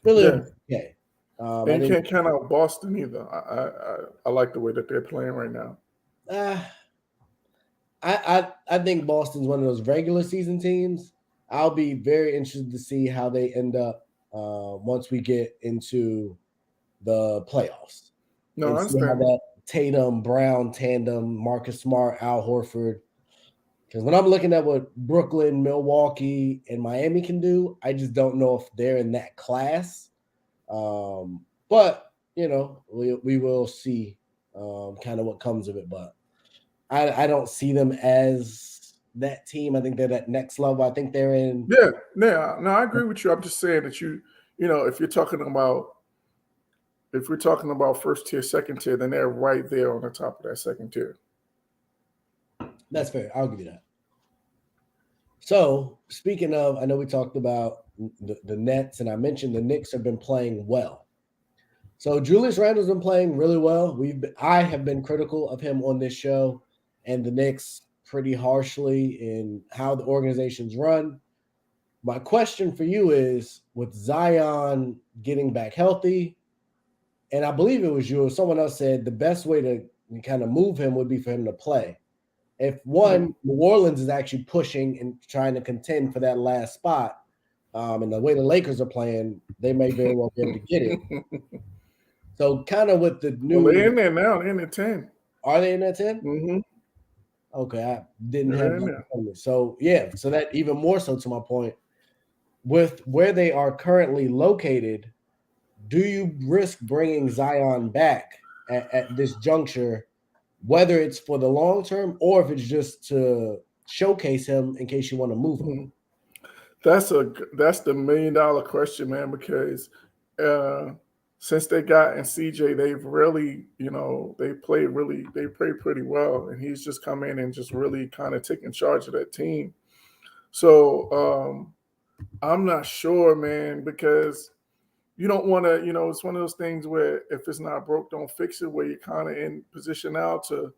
okay. And you can't count out Boston either. I like the way that they're playing right now. I think Boston's one of those regular season teams. I'll be very interested to see how they end up once we get into the playoffs. No, I understand. How that Tatum Brown tandem, Marcus Smart, Al Horford. Because when I'm looking at what Brooklyn, Milwaukee, and Miami can do, I just don't know if they're in that class. But we will see kind of what comes of it. But I don't see them as that team. I think they're that next level. I think they're in. Yeah. No, I agree with you. I'm just saying that if you're talking about. If we're talking about first tier, second tier, then they're right there on the top of that second tier. That's fair. I'll give you that. So, speaking of, I know we talked about the Nets, and I mentioned the Knicks have been playing well. So, Julius Randle's been playing really well. I have been critical of him on this show, and the Knicks pretty harshly in how the organization's run. My question for you is, with Zion getting back healthy, and I believe it was you or someone else said the best way to kind of move him would be for him to play. If New Orleans is actually pushing and trying to contend for that last spot, and the way the Lakers are playing, they may very well be able to get it. So kind of with the new. Well, they're in there now. They're in the 10. Are they in that 10? Mm-hmm. Okay, I didn't have that. So so that even more so to my point, with where they are currently located. Do you risk bringing Zion back at this juncture, whether it's for the long term or if it's just to showcase him in case you want to move him? That's the $1 million question, man, because since they got in CJ, they've really, they played pretty well, and he's just come in and just really kind of taken charge of that team. So I'm not sure, man, because you don't want to, it's one of those things where if it's not broke, don't fix it, where you're kind of in position now to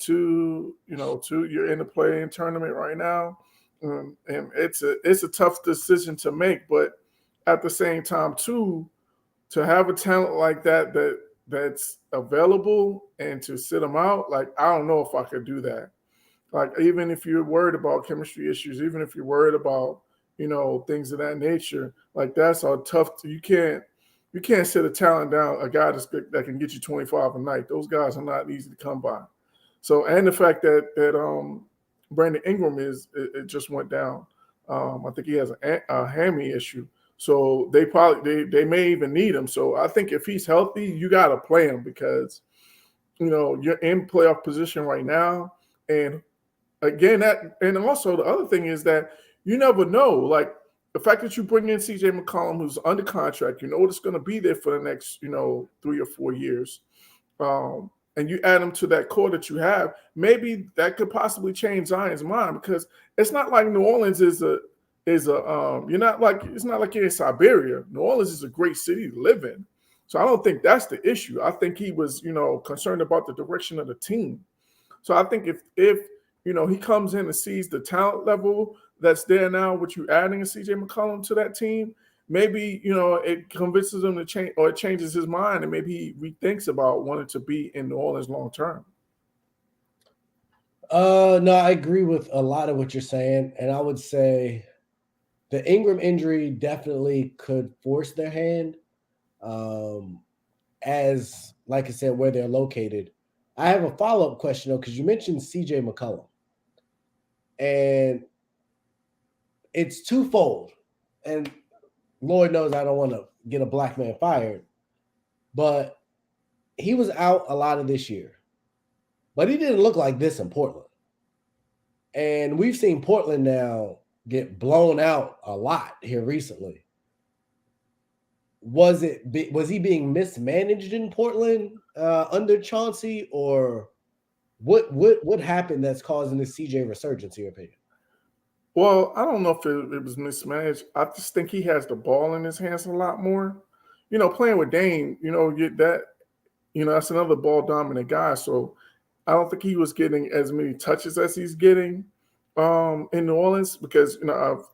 you're in the play-in tournament right now. And it's a tough decision to make, but at the same time too, to have a talent like that's available and to sit them out, like I don't know if I could do that. Like even if you're worried about chemistry issues, even if you're worried about things of that nature, like that's a tough. You can't sit a talent down, a guy that can get you 25 a night. Those guys are not easy to come by. So, and the fact that Brandon Ingram it just went down. I think he has a hammy issue. So they may even need him. So I think if he's healthy, you got to play him because you're in playoff position right now. And again, and also the other thing is that you never know. Like the fact that you bring in CJ McCollum, who's under contract, it's going to be there for the next 3 or 4 years. And you add him to that core that you have, maybe that could possibly change Zion's mind because it's not like New Orleans it's not like you're in Siberia. New Orleans is a great city to live in. So I don't think that's the issue. I think he was, concerned about the direction of the team. So I think if he comes in and sees the talent level that's there now with you adding a CJ McCollum to that team, maybe, it convinces him to change or it changes his mind and maybe he rethinks about wanting to be in New Orleans long term. No, I agree with a lot of what you're saying. And I would say the Ingram injury definitely could force their hand as, like I said, where they're located. I have a follow-up question, though, because you mentioned CJ McCollum. And it's twofold. And Lord knows I don't want to get a black man fired. But he was out a lot of this year. But he didn't look like this in Portland. And we've seen Portland now get blown out a lot here recently. Was he being mismanaged in Portland under Chauncey, or what happened that's causing this CJ resurgence, in your opinion? Well, I don't know if it was mismanaged. I just think he has the ball in his hands a lot more. Playing with Dame, that's another ball dominant guy. So I don't think he was getting as many touches as he's getting in New Orleans because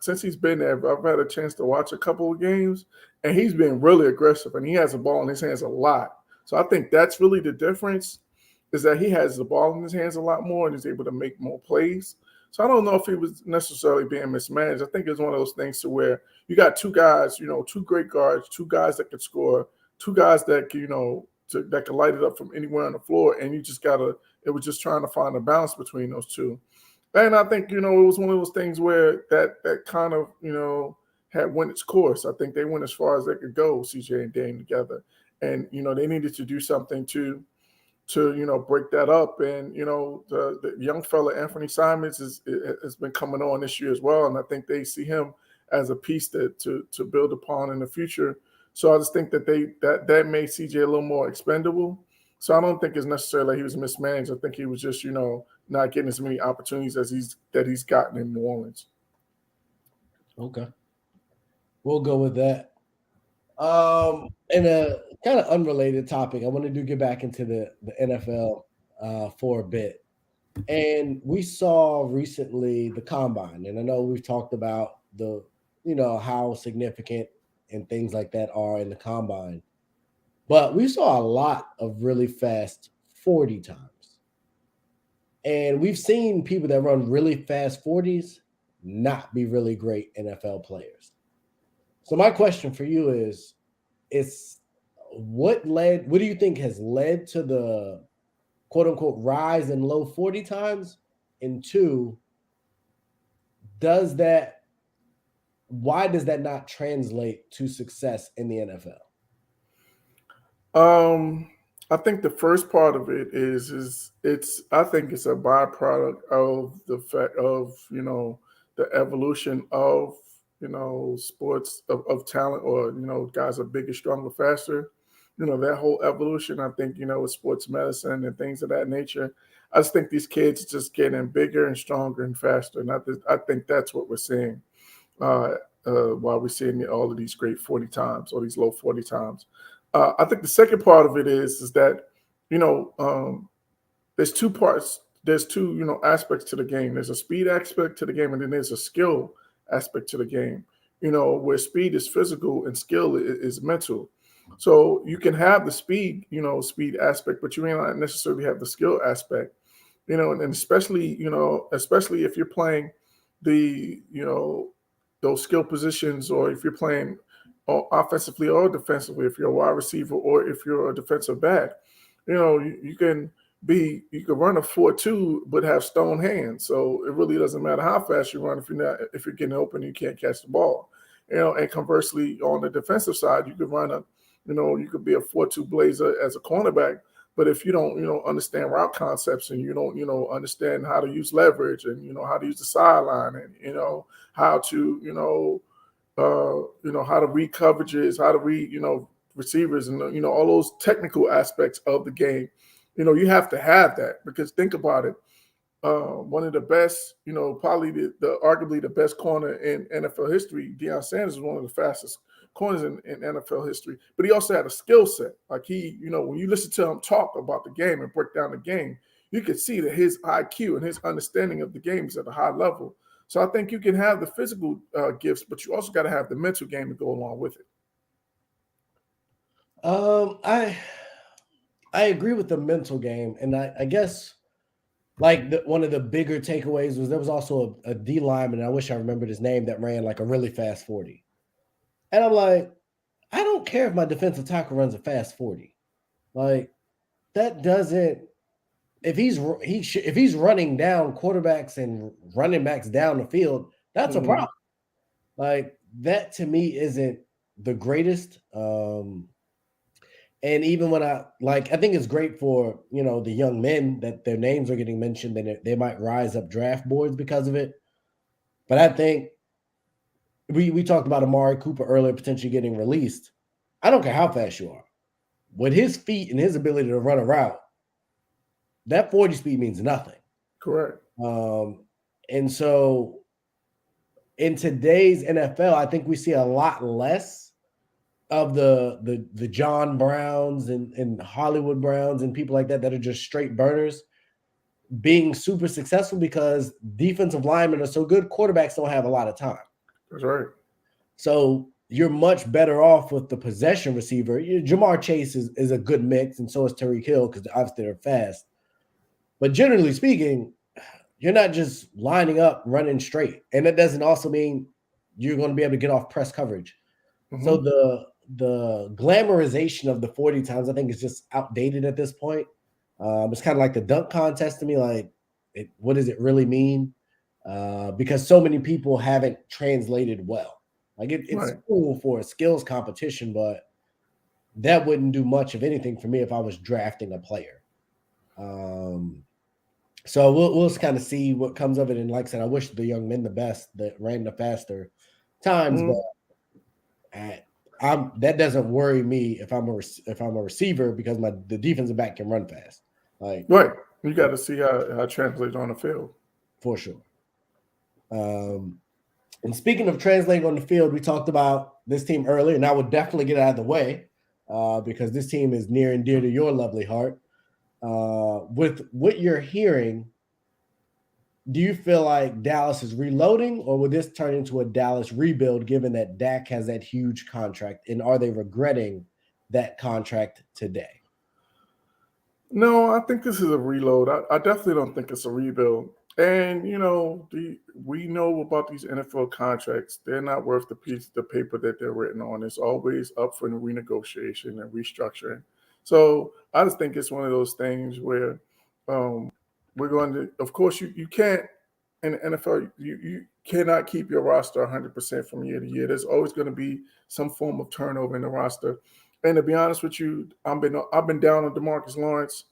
since he's been there, I've had a chance to watch a couple of games, and he's been really aggressive, and he has the ball in his hands a lot. So I think that's really the difference, is that he has the ball in his hands a lot more and is able to make more plays. So I don't know if he was necessarily being mismanaged. I think it's one of those things to where you got two guys, two great guards, two guys that could score, two guys that can, that can light it up from anywhere on the floor, and it was just trying to find a balance between those two. And I think, it was one of those things where that kind of, had went its course. I think they went as far as they could go, CJ and Dame together. And, they needed to do something to break that up. And, the young fella, Anthony Simons, has been coming on this year as well. And I think they see him as a piece to build upon in the future. So I just think that that made CJ a little more expendable. So I don't think it's necessarily he was mismanaged. I think he was just, not getting as many opportunities as he's gotten in New Orleans. Okay. We'll go with that. In a kind of unrelated topic, I wanted to get back into the NFL for a bit. And we saw recently the combine, and I know we've talked about the, how significant and things like that are in the combine. But we saw a lot of really fast 40 times. And we've seen people that run really fast 40s not be really great NFL players. So my question for you is what do you think has led to the quote unquote rise in low 40 times? And two, why does that not translate to success in the NFL? I think the first part of it is I think it's a byproduct of the fact of, the evolution of, sports of talent, or, guys are bigger, stronger, faster. That whole evolution, I think, with sports medicine and things of that nature. I just think these kids are just getting bigger and stronger and faster. And I think that's what we're seeing while we're seeing all of these great 40 times or these low 40 times. I think the second part of it is that, there's two parts. There's two, aspects to the game. There's a speed aspect to the game, and then there's a skill aspect to the game. where speed is physical and skill is mental. So you can have the speed, speed aspect, but you may not necessarily have the skill aspect, and especially, especially if you're playing the, those skill positions, or if you're playing offensively or defensively, if you're a wide receiver or if you're a defensive back, you can run a 4.2 but have stone hands. So it really doesn't matter how fast you run if you're getting open, you can't catch the ball. And conversely, on the defensive side, you could run you could be a 4.2 blazer as a cornerback, but if you don't, understand route concepts, and you don't, understand how to use leverage, and how to use the sideline, and how to how to read coverages, how to read receivers, and all those technical aspects of the game. You have to have that, because think about it. One of the best, probably the arguably the best corner in NFL history, Deion Sanders, is one of the fastest corners in NFL history. But he also had a skill set. Like when you listen to him talk about the game and break down the game, you can see that his IQ and his understanding of the game is at a high level. So I think you can have the physical gifts, but you also got to have the mental game to go along with it. I agree with the mental game, and I guess like one of the bigger takeaways was there was also a D lineman, and I wish I remembered his name, that ran like a really fast 40. And I'm like, I don't care if my defensive tackle runs a fast 40. Like, that doesn't. If he's running down quarterbacks and running backs down the field, that's a problem. Like, that to me isn't the greatest. And even when I think it's great for, the young men that their names are getting mentioned, and they might rise up draft boards because of it. But I think we talked about Amari Cooper earlier potentially getting released. I don't care how fast you are. With his feet and his ability to run a route, that 40 speed means nothing. Correct. And so in today's NFL, I think we see a lot less of the John Browns and Hollywood Browns and people like that are just straight burners being super successful, because defensive linemen are so good, quarterbacks don't have a lot of time. That's right. So you're much better off with the possession receiver. Jamar Chase is a good mix, and so is Tyreek Hill, because obviously they're fast. But generally speaking, you're not just lining up, running straight. And that doesn't also mean you're going to be able to get off press coverage. Mm-hmm. So the glamorization of the 40 times, I think, is just outdated at this point. It's kind of like the dunk contest to me. Like, what does it really mean? Because so many people haven't translated well. Like, it's right. Cool for a skills competition, but that wouldn't do much of anything for me if I was drafting a player. So we'll just kind of see what comes of it. And like I said, I wish the young men the best that ran the faster times, but that doesn't worry me if I'm a receiver, because the defensive back can run fast. Like, right, you got to see how it translates on the field for sure. And speaking of translating on the field, we talked about this team earlier, and I would definitely get out of the way because this team is near and dear to your lovely heart. With what you're hearing, do you feel like Dallas is reloading, or will this turn into a Dallas rebuild, given that Dak has that huge contract? And are they regretting that contract today? No, I think this is a reload. I definitely don't think it's a rebuild. And, we know about these NFL contracts. They're not worth the piece of the paper that they're written on. It's always up for renegotiation and restructuring. So I just think it's one of those things where we're going to, of course, you can't, in the NFL, you cannot keep your roster 100% from year to year. There's always going to be some form of turnover in the roster. And to be honest with you, I've been down on DeMarcus Lawrence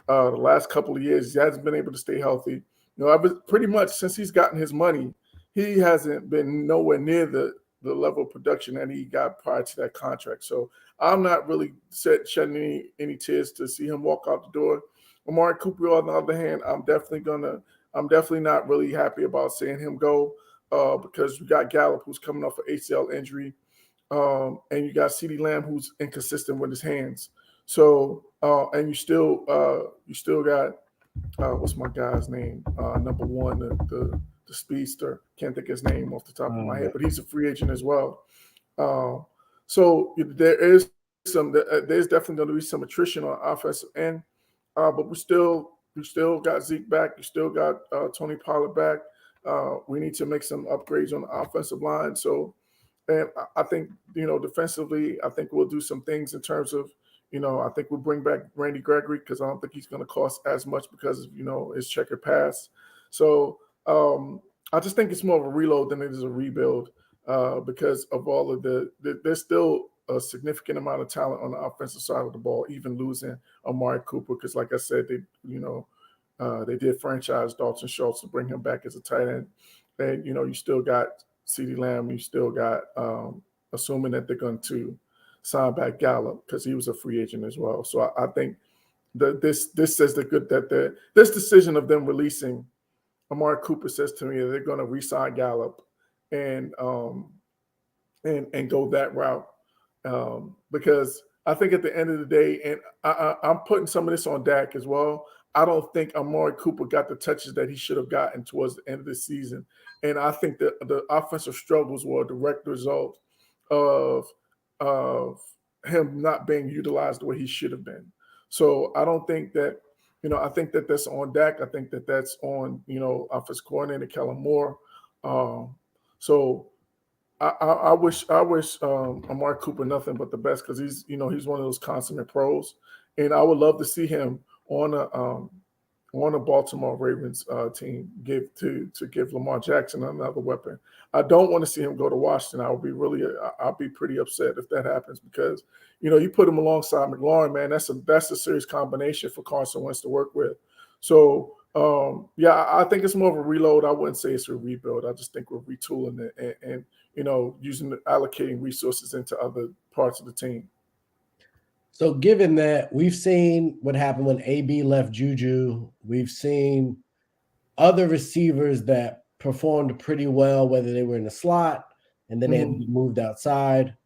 the last couple of years. He hasn't been able to stay healthy. I've been pretty much, since he's gotten his money, he hasn't been nowhere near the level of production that he got prior to that contract. So I'm not really shedding any tears to see him walk out the door. Amari Cooper, on the other hand, I'm definitely not really happy about seeing him go because you got Gallup, who's coming off an ACL injury, and you got CeeDee Lamb, who's inconsistent with his hands. So and you still got what's my guy's name? Number one, the the speedster. Can't think of his name off the top of my head, but he's a free agent as well. So there's definitely going to be some attrition on offensive end, but we still got Zeke back. You still got Tony Pollard back. We need to make some upgrades on the offensive line. So, and I think, defensively, I think we'll do some things in terms of, I think we'll bring back Randy Gregory because I don't think he's going to cost as much because of, his checkered pass. So I just think it's more of a reload than it is a rebuild because of all of there's still a significant amount of talent on the offensive side of the ball, even losing Amari Cooper because, like I said, they did franchise Dalton Schultz to bring him back as a tight end. And, you still got CeeDee Lamb. You still got, assuming that they're going to sign back Gallup because he was a free agent as well. So I think this says this decision of them releasing Amari Cooper says to me that they're going to re-sign Gallup and go that route because I think at the end of the day, and I'm putting some of this on Dak as well, I don't think Amari Cooper got the touches that he should have gotten towards the end of the season. And I think that the offensive struggles were a direct result of him not being utilized the way he should have been. So I don't think that, I think that that's on Dak. I think that that's on, offensive coordinator Kellen Moore. So I wish Amari Cooper nothing but the best because he's one of those consummate pros. And I would love to see him on a Baltimore Ravens team give Lamar Jackson another weapon. I don't want to see him go to Washington. I'll be pretty upset if that happens because you put him alongside McLaurin, man. That's a serious combination for Carson Wentz to work with. So I think it's more of a reload. I wouldn't say it's a rebuild. I just think we're retooling it and allocating resources into other parts of the team. So given that we've seen what happened when AB left Juju, we've seen other receivers that performed pretty well, whether they were in the slot and then they had to be moved outside.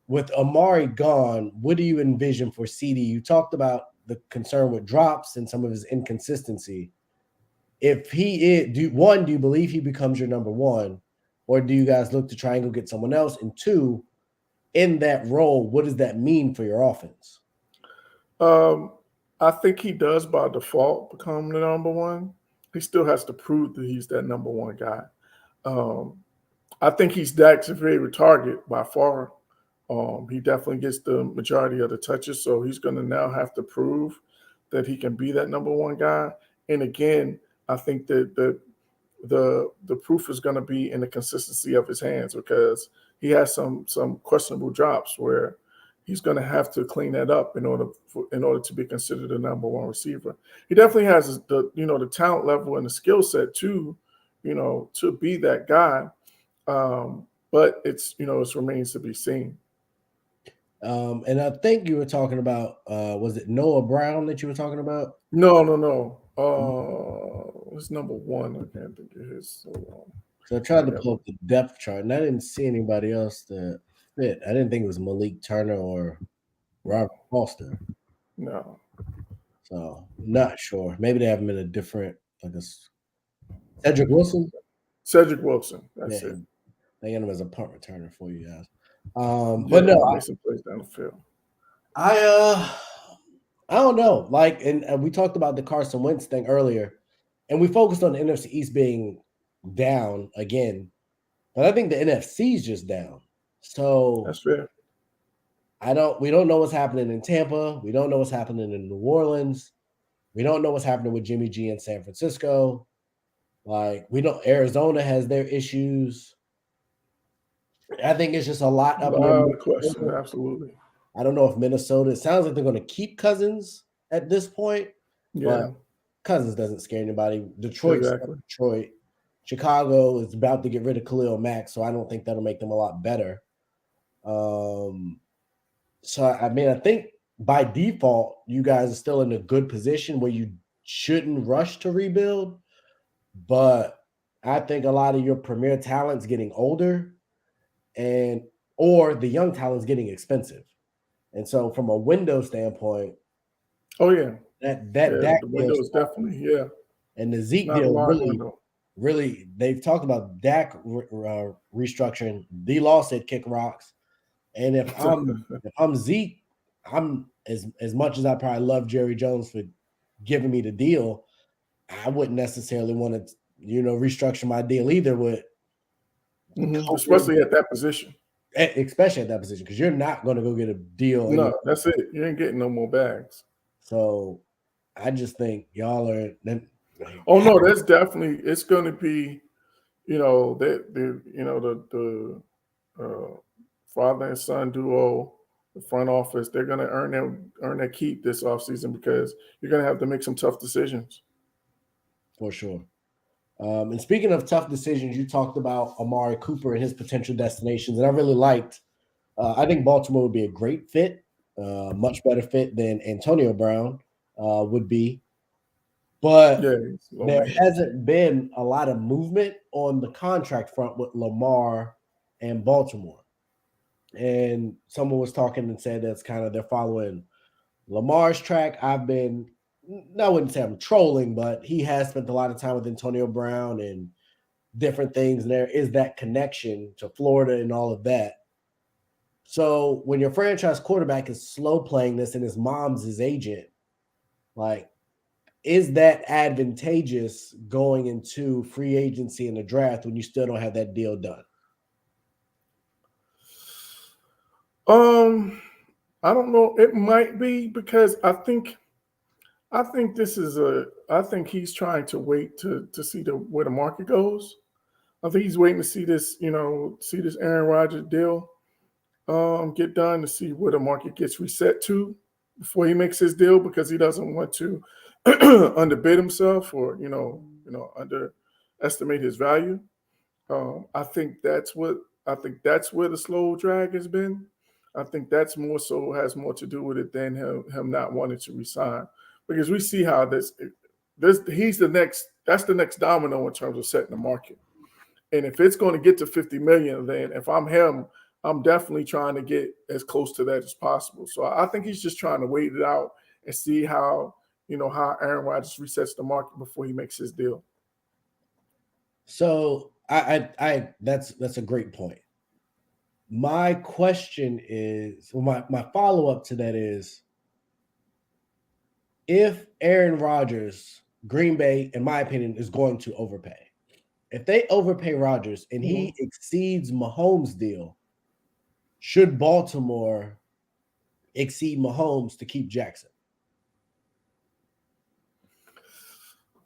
With Amari gone, what do you envision for CD? You talked about the concern with drops and some of his inconsistency. If he is, do you believe he becomes your number one, or do you guys look to try and go get someone else? And two, in that role, what does that mean for your offense? I think he does by default become the number one. He still has to prove that he's that number one guy. I think he's Dak's favorite target by far. He definitely gets the majority of the touches, so he's going to now have to prove that he can be that number one guy. And again, I think that the proof is going to be in the consistency of his hands because he has some questionable drops where he's going to have to clean that up in order to be considered a number one receiver. He definitely has the talent level and the skill set to be that guy. But it remains to be seen. And I think you were talking about, was it Noah Brown that you were talking about? No. It's number one. I can't think of his. So I tried to pull up the depth chart, and I didn't see anybody else that fit. I didn't think it was Malik Turner or Robert Foster. No. So not sure. Maybe they have him in a different, like a Cedric Wilson. Cedric Wilson. That's it. They got him as a punt returner for you guys. But no, make some plays down the field. I don't know. Like, and we talked about the Carson Wentz thing earlier, and we focused on the NFC East being down again, but I think the NFC is just down. So that's fair. We don't know what's happening in Tampa. We don't know what's happening in New Orleans. We don't know what's happening with Jimmy G in San Francisco. Like, Arizona has their issues. I think it's just a lot up there. Question, absolutely. I don't know if Minnesota, it sounds like they're going to keep Cousins at this point. Yeah. But Cousins doesn't scare anybody. Detroit. Chicago is about to get rid of Khalil Mack, so I don't think that'll make them a lot better. So, I mean, I think by default, you guys are still in a good position where you shouldn't rush to rebuild. But I think a lot of your premier talent's getting older or the young talent's getting expensive. And so from a window standpoint, the that window is definitely, and the Zeke deal really, really, they've talked about Dak restructuring. The law said kick rocks. And if I'm Zeke, I'm as much as I probably love Jerry Jones for giving me the deal, I wouldn't necessarily want to, restructure my deal either with especially at that position. Especially at that position, because you're not going to go get a deal. No, that's it. You ain't getting no more bags. So I just think y'all are. Oh no, that's definitely. It's going to be, the father and son duo, the front office. They're going to earn their keep this offseason because you're going to have to make some tough decisions. For sure. And speaking of tough decisions, you talked about Amari Cooper and his potential destinations, and I really liked. I think Baltimore would be a great fit, much better fit than Antonio Brown would be. But there hasn't been a lot of movement on the contract front with Lamar and Baltimore. And someone was talking and said that's kind of they're following Lamar's track. I wouldn't say I'm trolling, but he has spent a lot of time with Antonio Brown and different things. And there is that connection to Florida and all of that. So when your franchise quarterback is slow playing this and his mom's his agent, like, is that advantageous going into free agency and the draft when you still don't have that deal done? I don't know. It might be because I think he's trying to wait to see where the market goes. I think he's waiting to see this, see this Aaron Rodgers deal get done, to see where the market gets reset to before he makes his deal, because he doesn't want to underbid himself or underestimate his value. I think that's where the slow drag has been. I think that's more so has more to do with it than him not wanting to resign, because we see how he's that's the next domino in terms of setting the market. And if it's going to get to 50 million, then if I'm him, I'm definitely trying to get as close to that as possible. So I think he's just trying to wait it out and see how Aaron Rodgers resets the market before he makes his deal. So I that's a great point. My question is, my follow-up to that is, if Aaron Rodgers, Green Bay, in my opinion, is going to overpay, if they overpay Rodgers and he exceeds Mahomes' deal, should Baltimore exceed Mahomes to keep Jackson?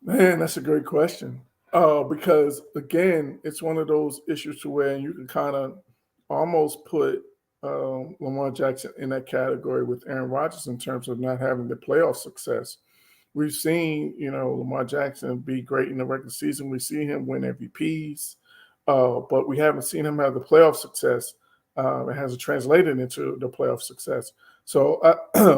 Man, that's a great question. Because again, it's one of those issues to where you can kind of almost put Lamar Jackson in that category with Aaron Rodgers in terms of not having the playoff success. We've seen, Lamar Jackson be great in the regular season. We've seen him win MVPs, but we haven't seen him have the playoff success. It hasn't translated into the playoff success. So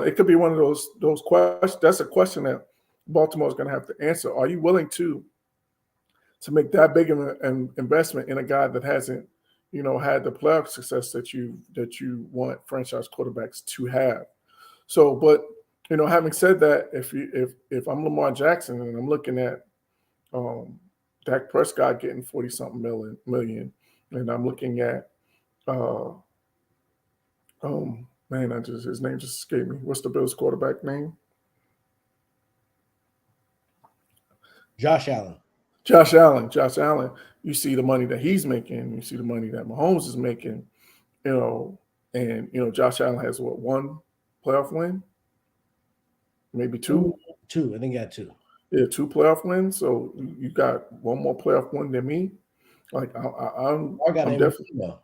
it could be one of those questions. That's a question that Baltimore is going to have to answer. Are you willing to make that big of an investment in a guy that hasn't, had the playoff success that you want franchise quarterbacks to have? So, but having said that, if I'm Lamar Jackson and I'm looking at Dak Prescott getting 40-something million, and I'm looking at his name just escaped me. What's the Bills quarterback name? Josh Allen. Josh Allen. You see the money that he's making. You see the money that Mahomes is making. And Josh Allen has one playoff win, maybe two. Two. I think he got two. Yeah, 2 playoff wins. So you got one more playoff win than me. Like I'm definitely.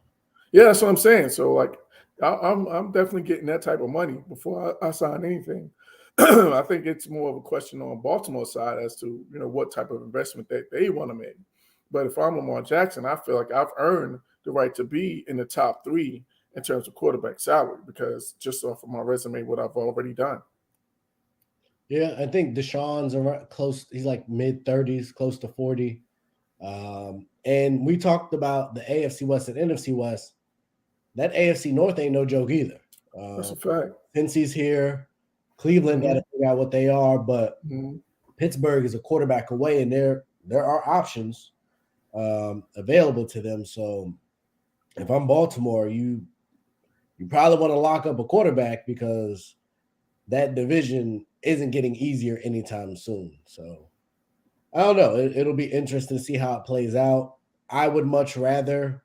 Yeah, that's what I'm saying. So like I'm definitely getting that type of money before I sign anything. I think it's more of a question on Baltimore's side as to what type of investment that they want to make. But if I'm Lamar Jackson, I feel like I've earned the right to be in the top 3 in terms of quarterback salary, because just off of my resume, what I've already done. Yeah, I think Deshaun's around close. He's like mid-30s, close to 40. And we talked about the AFC West and NFC West. That AFC North ain't no joke either. That's a fact. Cincy's here. Cleveland got to figure out what they are, but Pittsburgh is a quarterback away, and there are options. available to them. So if I'm Baltimore, you probably want to lock up a quarterback because that division isn't getting easier anytime soon. So I don't know. It'll be interesting to see how it plays out. I would much rather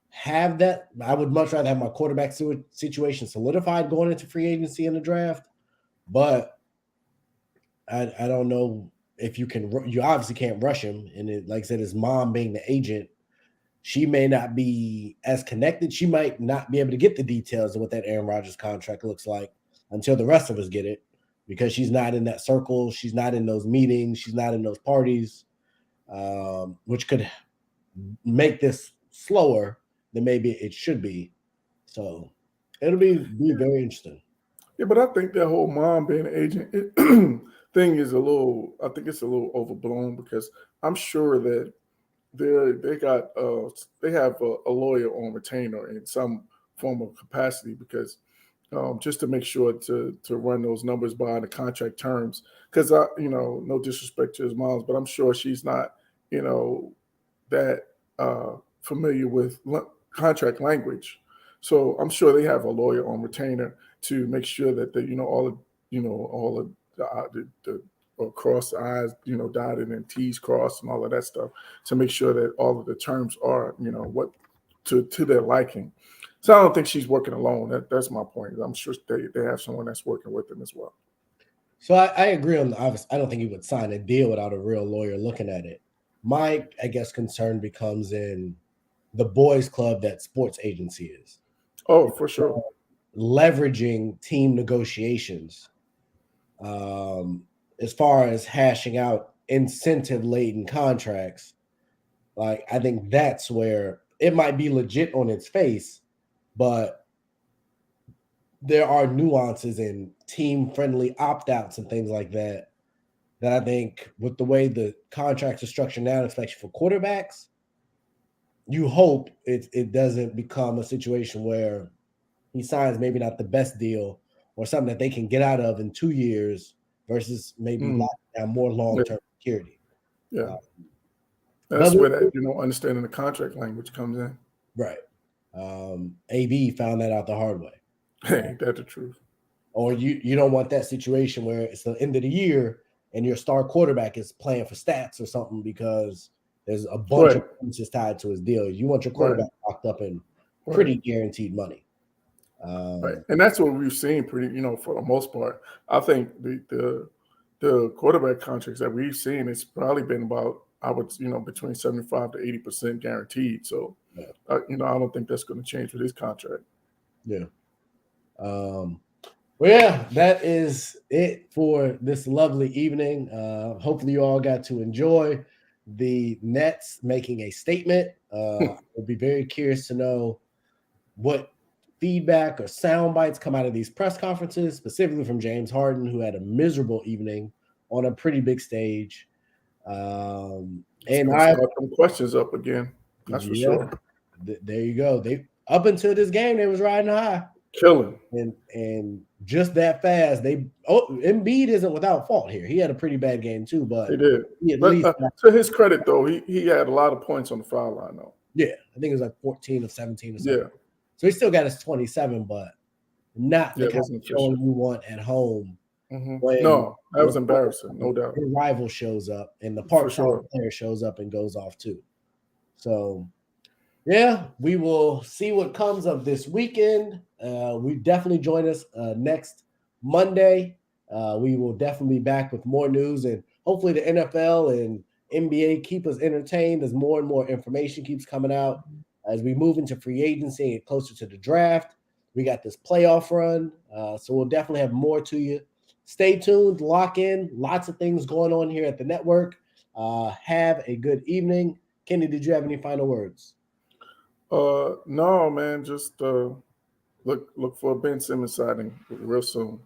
have that. I would much rather have my quarterback situation solidified going into free agency in the draft. But I don't know if you can. You obviously can't rush him. And like I said, his mom being the agent, she may not be as connected. She might not be able to get the details of what that Aaron Rodgers contract looks like until the rest of us get it, because she's not in that circle. She's not in those meetings. She's not in those parties, which could make this slower than maybe it should be. So it'll be very interesting. Yeah, but I think that whole mom being an agent thing is I think it's a little overblown, because I'm sure that they have a lawyer on retainer in some form of capacity, because just to make sure to run those numbers by the contract terms, because no disrespect to his moms, but I'm sure she's not that familiar with contract language. So I'm sure they have a lawyer on retainer to make sure that all of the cross the I's, dotted, and T's crossed, and all of that stuff, to make sure that all of the terms are, what to their liking. So I don't think she's working alone. That's my point. I'm sure they have someone that's working with them as well. So I agree on the obvious. I don't think he would sign a deal without a real lawyer looking at it. My, I guess, concern becomes in the boys' club that sports agency is. Oh, for sure. Leveraging team negotiations as far as hashing out incentive-laden contracts. Like, I think that's where it might be legit on its face, but there are nuances in team-friendly opt-outs and things like that I think, with the way the contracts are structured now, especially for quarterbacks, you hope it doesn't become a situation where he signs maybe not the best deal or something that they can get out of in 2 years versus maybe locking down more long-term security. Yeah. That's where that, understanding the contract language comes in. Right. AB found that out the hard way. Ain't that the truth? Or you don't want that situation where it's the end of the year and your star quarterback is playing for stats or something because there's a bunch of pieces tied to his deal. You want your quarterback locked up in pretty guaranteed money. Right. And that's what we've seen pretty, for the most part. I think the quarterback contracts that we've seen, it's probably been about, between 75 to 80% guaranteed. So, I don't think that's going to change with his contract. Yeah. Well, yeah, that is it for this lovely evening. Hopefully you all got to enjoy the Nets making a statement. I'll be very curious to know what feedback or sound bites come out of these press conferences, specifically from James Harden, who had a miserable evening on a pretty big stage. And I start some questions up again. That's for sure. There you go. They up until this game, they was riding high. Killing. And just that fast, Embiid isn't without fault here. He had a pretty bad game too, but he did. To his credit, though, he had a lot of points on the foul line, though. Yeah, I think it was like 14 of 17 or something. Yeah. So he still got his 27, but not the kind of showing you want at home. No, that was embarrassing, no doubt. Your rival shows up, and the part-time player shows up and goes off too. So, yeah, we will see what comes of this weekend. We definitely join us next Monday. We will definitely be back with more news, and hopefully the NFL and NBA keep us entertained as more and more information keeps coming out as we move into free agency and get closer to the draft. We got this playoff run, so we'll definitely have more to you. Stay tuned, lock in. Lots of things going on here at the network. Have a good evening. Kenny, did you have any final words? No, man. Just look for a Ben Simmons sighting real soon.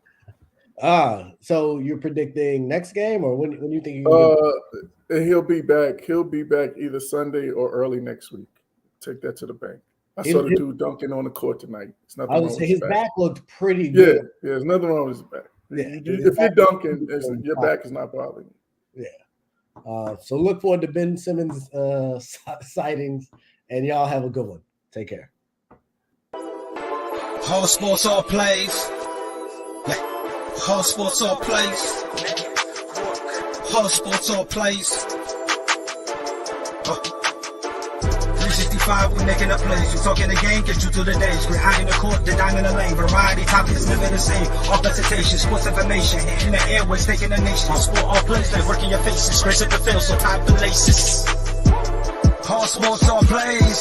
So you're predicting next game, or when you think he'll be back? He'll be back either Sunday or early next week. Take that to the bank. I saw the dude dunking on the court tonight. It's nothing I would wrong say with his back looked pretty good. Yeah, there's nothing wrong with his back. Yeah, if you're dunking, your back is not bothering you. Yeah. So look forward to Ben Simmons sightings, and y'all have a good one. Take care. All sports, all plays. All sports, all plays. All sports, all plays. 365, we making up plays. We talking the game, get you through the days. We're high in the court, the dime in the lane. Variety, topics, living the same. All presentation, sports information. Hitting the airways, taking the nation. All sport, all plays, like working your faces. Grace at the field, so tie the laces. All sports, all plays.